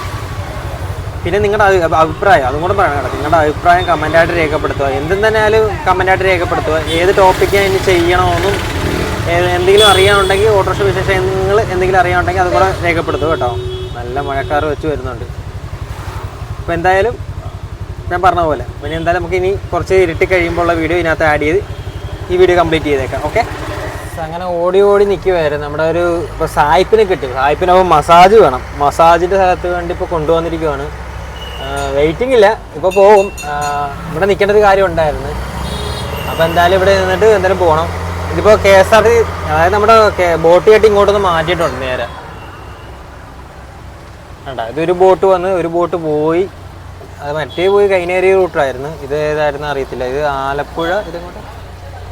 പിന്നെ നിങ്ങളുടെ അഭിപ്രായം അതും കൂടെ പറയണം കേട്ടോ. നിങ്ങളുടെ അഭിപ്രായം കമൻറ്റായിട്ട് രേഖപ്പെടുത്തുക. എന്തും തന്നെയാലും കമൻറ്റായിട്ട് രേഖപ്പെടുത്തുക. ഏത് ടോപ്പിക്കാണ് ഇനി ചെയ്യണമെന്നും എന്തെങ്കിലും അറിയാനുണ്ടെങ്കിൽ ഓട്ടോറിക്ഷ വിശേഷങ്ങൾ എന്തെങ്കിലും അറിയാനുണ്ടെങ്കിൽ അതുകൂടെ രേഖപ്പെടുത്തുക കേട്ടോ. നല്ല മഴക്കാറ് വെച്ച് വരുന്നുണ്ട്. അപ്പോൾ എന്തായാലും ഞാൻ പറഞ്ഞ പോലെ പിന്നെ എന്തായാലും നമുക്ക് ഇനി കുറച്ച് ഇരുട്ടി കഴിയുമ്പോൾ ഉള്ള വീഡിയോ ഇതിനകത്ത് ആഡ് ചെയ്ത് ഈ വീഡിയോ കംപ്ലീറ്റ് ചെയ്തേക്കാം. ഓക്കെ, അങ്ങനെ ഓടി നിൽക്കുമായിരുന്നു. നമ്മുടെ ഒരു ഇപ്പോൾ സായിപ്പിനെ കിട്ടും. സായിപ്പിനപ്പോൾ മസാജ് വേണം. മസാജിൻ്റെ സ്ഥലത്ത് വേണ്ടി ഇപ്പോൾ കൊണ്ടുവന്നിരിക്കുകയാണ്. വെയിറ്റിംഗ് ഇല്ല, ഇപ്പോൾ പോവും. ഇവിടെ നിൽക്കേണ്ട ഒരു കാര്യം ഉണ്ടായിരുന്നു. അപ്പോൾ എന്തായാലും ഇവിടെ നിന്നിട്ട് എന്തായാലും പോകണം. ഇതിപ്പോൾ KSRTC, അതായത് നമ്മുടെ ബോട്ട് കെട്ടി ഇങ്ങോട്ടൊന്ന് മാറ്റിയിട്ടുണ്ട് നേരെ. വേണ്ട, ഇതൊരു ബോട്ട് വന്ന് ഒരു ബോട്ട് പോയി. അത് മറ്റേ പോയി കൈനേരി റൂട്ടായിരുന്നു. ഇത് ഏതായിരുന്നു അറിയത്തില്ല. ഇത് ആലപ്പുഴ, ഇതിങ്ങോട്ട്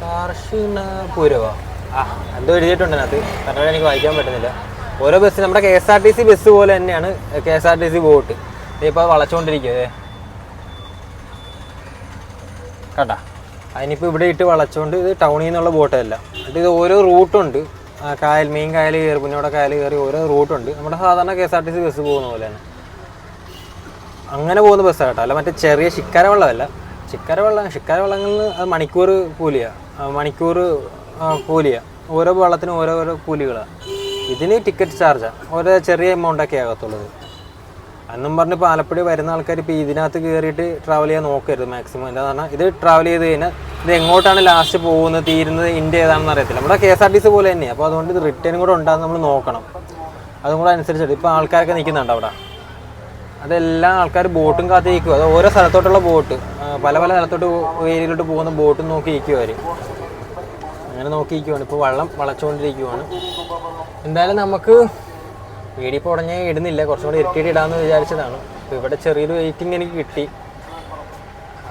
കാർഷികപുരവോ എന്തോ എഴുതിയിട്ടുണ്ട് അതിനകത്ത്. കറക്റ്റായിട്ട് എനിക്ക് വായിക്കാൻ പറ്റുന്നില്ല. ഓരോ ബസ് നമ്മുടെ KSRTC ബസ് പോലെ തന്നെയാണ് KSRTC ബോട്ട്. ഇതിപ്പോൾ വളച്ചുകൊണ്ടിരിക്കുക കേട്ടാ. അതിനിപ്പോൾ ഇവിടെ ഇട്ട് വളച്ചുകൊണ്ട് ഇത് ടൗണിൽ നിന്നുള്ള ബോട്ടല്ല. എന്നിട്ട് ഇത് ഓരോ റൂട്ടുണ്ട്. മെയിൻ കായൽ കയറി പുന്നോടെ കായൽ കയറി ഓരോ റൂട്ടുണ്ട്. നമ്മുടെ സാധാരണ KSRTC ബസ് പോകുന്ന പോലെ തന്നെ അങ്ങനെ പോകുന്ന ബസ്സാണ് കേട്ടോ. അല്ല മറ്റേ ചെറിയ ശിക്കാര വെള്ളമല്ല. ശിക്കാര വെള്ളങ്ങളിൽ അത് മണിക്കൂർ കൂലിയാണ്. ഓരോ വെള്ളത്തിനും ഓരോരോ കൂലികളാണ്. ഇതിന് ടിക്കറ്റ് ചാർജാണ്. ഓരോ ചെറിയ എമൗണ്ടൊക്കെ ആകത്തുള്ളത്. എന്നും പറഞ്ഞിപ്പോൾ ആലപ്പുഴ വരുന്ന ആൾക്കാർ ഇപ്പോൾ ഇതിനകത്ത് കയറിയിട്ട് ട്രാവൽ ചെയ്യാൻ നോക്കരുത് മാക്സിമം. എന്താണെന്ന് പറഞ്ഞാൽ ഇത് ട്രാവൽ ചെയ്ത് കഴിഞ്ഞാൽ ഇത് എങ്ങോട്ടാണ് ലാസ്റ്റ് പോകുന്നത്, തീരുന്നത്, ഇന്ത്യ ഏതാണെന്ന് അറിയത്തില്ല. നമ്മുടെ KSRTC പോലെ തന്നെയാണ്. അപ്പോൾ അതുകൊണ്ട് ഇത് റിട്ടേൺ കൂടെ ഉണ്ടാകുന്ന നമ്മൾ നോക്കണം. അതും കൂടെ അനുസരിച്ചിട്ട് ഇപ്പോൾ ആൾക്കാരൊക്കെ നിൽക്കുന്നുണ്ട് അവിടെ. അതെല്ലാം ആൾക്കാർ ബോട്ടും കാത്തിരിക്കും. അത് ഓരോ സ്ഥലത്തോട്ടുള്ള ബോട്ട്, പല സ്ഥലത്തോട്ട് ഏരിയയിലോട്ട് പോകുന്ന ബോട്ടും നോക്കി ഇരിക്കും അവർ. അങ്ങനെ നോക്കിയിരിക്കുവാണ്. ഇപ്പോൾ വളച്ചുകൊണ്ടിരിക്കുവാണ്. എന്തായാലും നമുക്ക് വീഡിയോ ഇപ്പോൾ ഉടനെ ഇടുന്നില്ല, കുറച്ചും കൂടി ഇരുട്ടിയിട്ട് ഇടാമെന്ന് വിചാരിച്ചതാണ്. അപ്പോൾ ഇവിടെ ചെറിയൊരു വെയിറ്റിംഗ് എനിക്ക് കിട്ടി,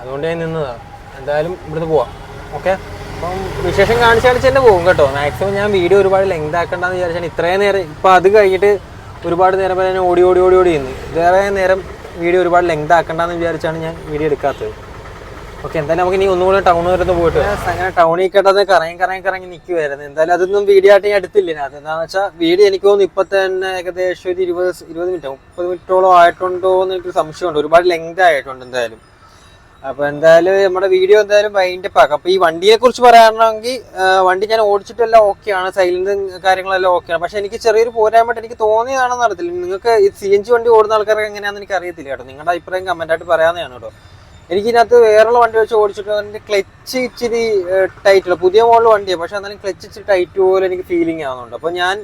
അതുകൊണ്ട് ഞാൻ നിന്നതാണ്. എന്തായാലും ഇവിടുന്ന് പോവാം. ഓക്കെ, അപ്പം വിശേഷം കാണിച്ച് തന്നെ പോകും കേട്ടോ. മാക്സിമം ഞാൻ വീഡിയോ ഒരുപാട് ലെങ്ത് ആക്കണ്ടെന്ന് വിചാരിച്ചാണ് ഇത്രയും നേരം. ഇപ്പോൾ അത് കഴിഞ്ഞിട്ട് ഒരുപാട് നേരം വരെ ഞാൻ ഓടി നിന്ന് ഇതേറെ നേരം വീഡിയോ ഒരുപാട് ലെങ്ത് ആക്കണ്ടെന്ന് വിചാരിച്ചാണ് ഞാൻ വീഡിയോ എടുക്കാത്തത്. ഓക്കെ, എന്തായാലും നമുക്ക് ഇനി ഒന്നുകൂടെ ടൗൺ വരെ പോയിട്ട് അങ്ങനെ ടൗണിൽ കേട്ടത് കറങ്ങി നിൽക്കുമായിരുന്നു. എന്തായാലും അതൊന്നും വീഡിയോ ആയിട്ട് ഞാൻ എടുത്തില്ല. അതെന്താണെന്ന് വെച്ചാൽ വീഡിയോ എനിക്ക് തോന്നുന്നു ഇപ്പം തന്നെ ഏകദേശം ഒരു 20 മിനിറ്റ് 30 മിനിറ്റോളം ആയിട്ടുണ്ടോ എന്ന് എനിക്ക് സംശയമുണ്ട്. ഒരുപാട് ലെങ്ത് ആയിട്ടുണ്ട് എന്തായാലും. അപ്പോൾ എന്തായാലും നമ്മുടെ വീഡിയോ എന്തായാലും വൈൻഡപ്പ് ആക്കാം. അപ്പോൾ ഈ വണ്ടിയെ കുറിച്ച് പറയുകയാണെങ്കിൽ വണ്ടി ഞാൻ ഓടിച്ചിട്ടെല്ലാം ഓക്കെയാണ്, സൈലന്റ് കാര്യങ്ങളെല്ലാം ഓക്കെയാണ്. പക്ഷെ എനിക്ക് ചെറിയൊരു പോരായ്മയായിട്ട് എനിക്ക് തോന്നിയതാണെന്ന് അറിയത്തില്ല. നിങ്ങൾക്ക് ഈ CNG വണ്ടി ഓടുന്ന ആൾക്കാർക്ക് എങ്ങനെയാണെന്ന് എനിക്ക് അറിയത്തില്ല കേട്ടോ. നിങ്ങളുടെ അഭിപ്രായം കമൻറ്റായിട്ട് പറയാവുന്നതാണ് കേട്ടോ. എനിക്കിതിനകത്ത് വേറെയുള്ള വണ്ടി വെച്ച് ഓടിച്ചിട്ട് അതിൻ്റെ ക്ലച്ച് ഇച്ചിരി ടൈറ്റുള്ള പുതിയ മോഡൽ വണ്ടിയാണ്. പക്ഷെ എന്നാലും ക്ലച്ച് ഇച്ചിരി ടൈറ്റ് പോലെ എനിക്ക് ഫീലിംഗ് ആവുന്നുണ്ട്. അപ്പോൾ ഞാൻ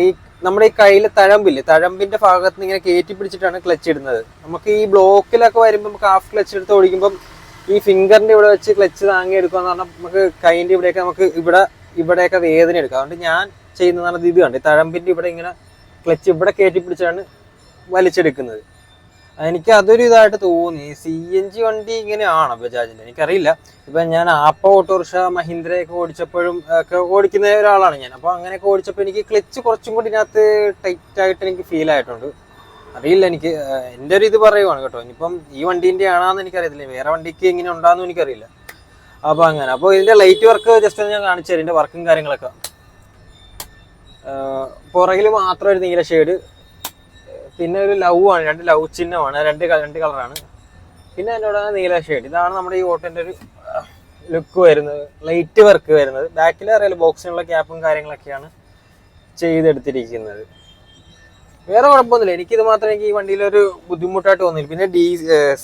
ഈ നമ്മുടെ ഈ കയ്യിൽ തഴമ്പിൻ്റെ ഭാഗത്ത് നിന്ന് ഇങ്ങനെ കയറ്റി പിടിച്ചിട്ടാണ് ക്ലച്ച് ഇടുന്നത്. നമുക്ക് ഈ ബ്ലോക്കിലൊക്കെ വരുമ്പോൾ നമുക്ക് ഹാഫ് ക്ലച്ച് എടുത്ത് ഓടിക്കുമ്പം ഈ ഫിംഗറിൻ്റെ ഇവിടെ വെച്ച് ക്ലച്ച് താങ്ങി എടുക്കുക എന്ന് പറഞ്ഞാൽ നമുക്ക് കൈൻ്റെ ഇവിടെയൊക്കെ നമുക്ക് ഇവിടെയൊക്കെ വേദന എടുക്കാം. അതുകൊണ്ട് ഞാൻ ചെയ്യുന്നതാണ് ഇത് കണ്ട് തഴമ്പിൻ്റെ ഇവിടെ ഇങ്ങനെ ക്ലച്ച് ഇവിടെ കയറ്റി പിടിച്ചാണ് വലിച്ചെടുക്കുന്നത്. എനിക്ക് അതൊരു ഇതായിട്ട് തോന്നി. CNG വണ്ടി ഇങ്ങനെയാണോ ബജാജിന്റെ എനിക്കറിയില്ല. ഇപ്പൊ ഞാൻ ആപ്പ ഓട്ടോറിക്ഷ മഹീന്ദ്രയൊക്കെ ഓടിച്ചപ്പോഴും ഒക്കെ ഓടിക്കുന്ന ഒരാളാണ് ഞാൻ. അപ്പൊ അങ്ങനെയൊക്കെ ഓടിച്ചപ്പോൾ എനിക്ക് ക്ലച്ച് കുറച്ചും കൂടി ഇതിനകത്ത് ടൈറ്റ് ആയിട്ട് എനിക്ക് ഫീൽ ആയിട്ടുണ്ട്. അറിയില്ല, എനിക്ക് എൻ്റെ ഒരു ഇത് പറയുവാണ് കേട്ടോ. ഇനിയിപ്പം ഈ വണ്ടീൻ്റെ ആണോന്ന് എനിക്കറിയത്തില്ല, വേറെ വണ്ടിക്ക് ഇങ്ങനെ ഉണ്ടാകുന്നു എനിക്കറിയില്ല. അപ്പൊ അങ്ങനെ, അപ്പോൾ ഇതിന്റെ ലൈറ്റ് വർക്ക് ജസ്റ്റ് ഒന്ന് ഞാൻ കാണിച്ചു തരാം, ഇതിന്റെ വർക്കും കാര്യങ്ങളൊക്കെ. പുറകിൽ മാത്രം ഒരു നീല ഷെയ്ഡ്, പിന്നെ ഒരു ലവ് ആണ്, 2 ലവ് ചിഹ്നമാണ്, 2 കളറാണ്. പിന്നെ അതിൻ്റെ കൂടെ നീല ഷെയ്ഡ്. ഇതാണ് നമ്മുടെ ഈ ഓട്ടോൻ്റെ ഒരു ലുക്ക് വരുന്നത്, ലൈറ്റ് വർക്ക് വരുന്നത്. ബാക്കിൽ അറിയാലോ ബോക്സിനുള്ള ക്യാപ്പും കാര്യങ്ങളൊക്കെയാണ് ചെയ്തെടുത്തിരിക്കുന്നത്. വേറെ കുഴപ്പമൊന്നുമില്ല. എനിക്കിത് മാത്രമേ എനിക്ക് ഈ വണ്ടിയിലൊരു ബുദ്ധിമുട്ടായിട്ട് തോന്നില്ല. പിന്നെ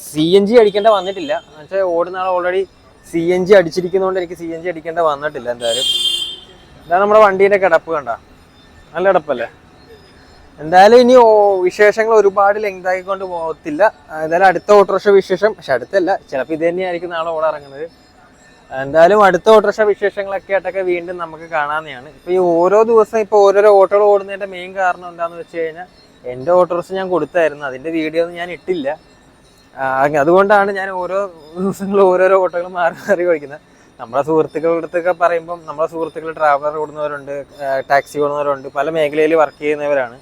CNG അടിക്കേണ്ട വന്നിട്ടില്ല. എന്നുവെച്ചാൽ ഓടുന്ന ആൾ ഓൾറെഡി CNG അടിച്ചിരിക്കുന്നതുകൊണ്ട് എനിക്ക് CNG അടിക്കേണ്ട വന്നിട്ടില്ല എന്തായാലും. ഇതാണ് നമ്മുടെ വണ്ടീൻ്റെ കിടപ്പ്, കണ്ട നല്ല കിടപ്പല്ലേ. എന്തായാലും ഇനി വിശേഷങ്ങൾ ഒരുപാട് ലെങ്ത് ആയിക്കൊണ്ട് പോകത്തില്ല. എന്തായാലും അടുത്ത ഓട്ടോറിക്ഷ വിശേഷം, പക്ഷെ അടുത്തല്ല, ചിലപ്പോൾ ഇത് തന്നെയായിരിക്കും നാളെ ഓടിറങ്ങുന്നത്. എന്തായാലും അടുത്ത ഓട്ടോറിക്ഷ വിശേഷങ്ങളൊക്കെ ആയിട്ടൊക്കെ വീണ്ടും നമുക്ക് കാണാവുന്നതാണ്. ഇപ്പോൾ ഈ ഓരോ ദിവസം ഇപ്പോൾ ഓരോരോ ഓട്ടോകൾ ഓടുന്നതിൻ്റെ മെയിൻ കാരണം എന്താണെന്ന് വെച്ച് കഴിഞ്ഞാൽ, എൻ്റെ ഓട്ടോറിക്ഷ ഞാൻ കൊടുത്തായിരുന്നു, അതിൻ്റെ വീഡിയോ ഒന്നും ഞാൻ ഇട്ടില്ല. അതുകൊണ്ടാണ് ഞാൻ ഓരോ ദിവസങ്ങളും ഓരോരോ ഓട്ടോകൾ മാറി മാറി ഓടിക്കുന്നത്. നമ്മുടെ സുഹൃത്തുക്കളുടെ അടുത്തൊക്കെ പറയുമ്പം നമ്മുടെ സുഹൃത്തുക്കൾ ട്രാവലർ ഓടുന്നവരുണ്ട്, ടാക്സി ഓടുന്നവരുണ്ട്, പല മേഖലയിൽ വർക്ക് ചെയ്യുന്നവരാണ്.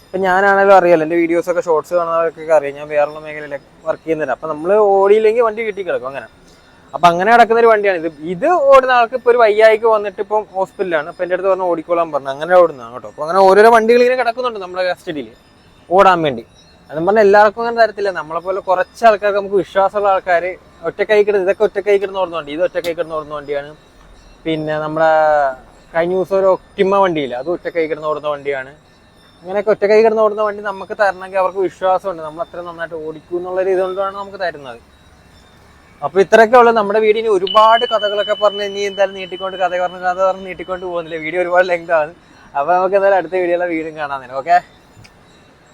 ഇപ്പം ഞാനാണെങ്കിലും അറിയാലോ, എൻ്റെ വീഡിയോസൊക്കെ ഷോർട്സ് കാണുന്നവർക്കൊക്കെ അറിയാം, ഞാൻ വേറെയുള്ള മേഖലയിലൊക്കെ വർക്ക് ചെയ്യുന്നവരാണ്. അപ്പം നമ്മൾ ഓടിയില്ലെങ്കിൽ വണ്ടി കിട്ടി കിടക്കും അങ്ങനെ. അപ്പം അങ്ങനെ കിടക്കുന്ന ഒരു വണ്ടിയാണ് ഇത്. ഇത് ഓടുന്ന ആൾക്ക് ഇപ്പോൾ ഒരു വയ്യായിക്ക് വന്നിട്ട് ഇപ്പം ഹോസ്പിറ്റലാണ്. അപ്പം എൻ്റെ അടുത്ത് പറഞ്ഞ് ഓടിക്കോളാൻ പറഞ്ഞു, അങ്ങനെ ഓടുന്നതാണ് കേട്ടോ. അപ്പോൾ അങ്ങനെ ഓരോരോ വണ്ടികൾ ഇങ്ങനെ കിടക്കുന്നുണ്ട് നമ്മുടെ കസ്റ്റഡിയിൽ ഓടാൻ വേണ്ടി. അതും പറഞ്ഞാൽ എല്ലാവർക്കും അങ്ങനെ തരത്തില്ല. നമ്മളെപ്പോലെ കുറച്ച് ആൾക്കാർക്ക്, നമുക്ക് വിശ്വാസമുള്ള ആൾക്കാർ ഒറ്റക്കൈ കിടന്ന്, ഇതൊക്കെ ഒറ്റക്കൈ കിടന്ന് ഓടുന്ന വണ്ടി, ഇത് ഒറ്റക്കൈ കിടന്ന് ഓടുന്ന വണ്ടിയാണ്. പിന്നെ നമ്മുടെ കഴിഞ്ഞ ദിവസം ഒരു ഒക്ടിമ വണ്ടിയില്ല, അത് ഒറ്റക്കൈ കിടന്ന് ഓടുന്ന വണ്ടിയാണ്. അങ്ങനെയൊക്കെ ഒറ്റക്കൈ കിടന്ന് ഓടുന്ന വണ്ടി നമുക്ക് തരണമെങ്കിൽ അവർക്ക് വിശ്വാസമുണ്ട്, നമ്മൾ അത്ര നന്നായിട്ട് ഓടിക്കും എന്നുള്ളൊരു ഇതുകൊണ്ടാണ് നമുക്ക് തരുന്നത്. അപ്പോൾ ഇത്രയൊക്കെ ഉള്ളൂ നമ്മുടെ വീഡിയോ. ഇനി ഒരുപാട് കഥകളൊക്കെ പറഞ്ഞ് ഇനി എന്തായാലും കഥ പറഞ്ഞ് നീട്ടിക്കൊണ്ട് പോകുന്നില്ല, വീഡിയോ ഒരുപാട് ലെങ്ത് ആണ്. അപ്പോൾ നമുക്ക് എന്തായാലും അടുത്ത വീഡിയോയിലെ വീണ്ടും കാണാൻ തന്നെ. ഓക്കെ.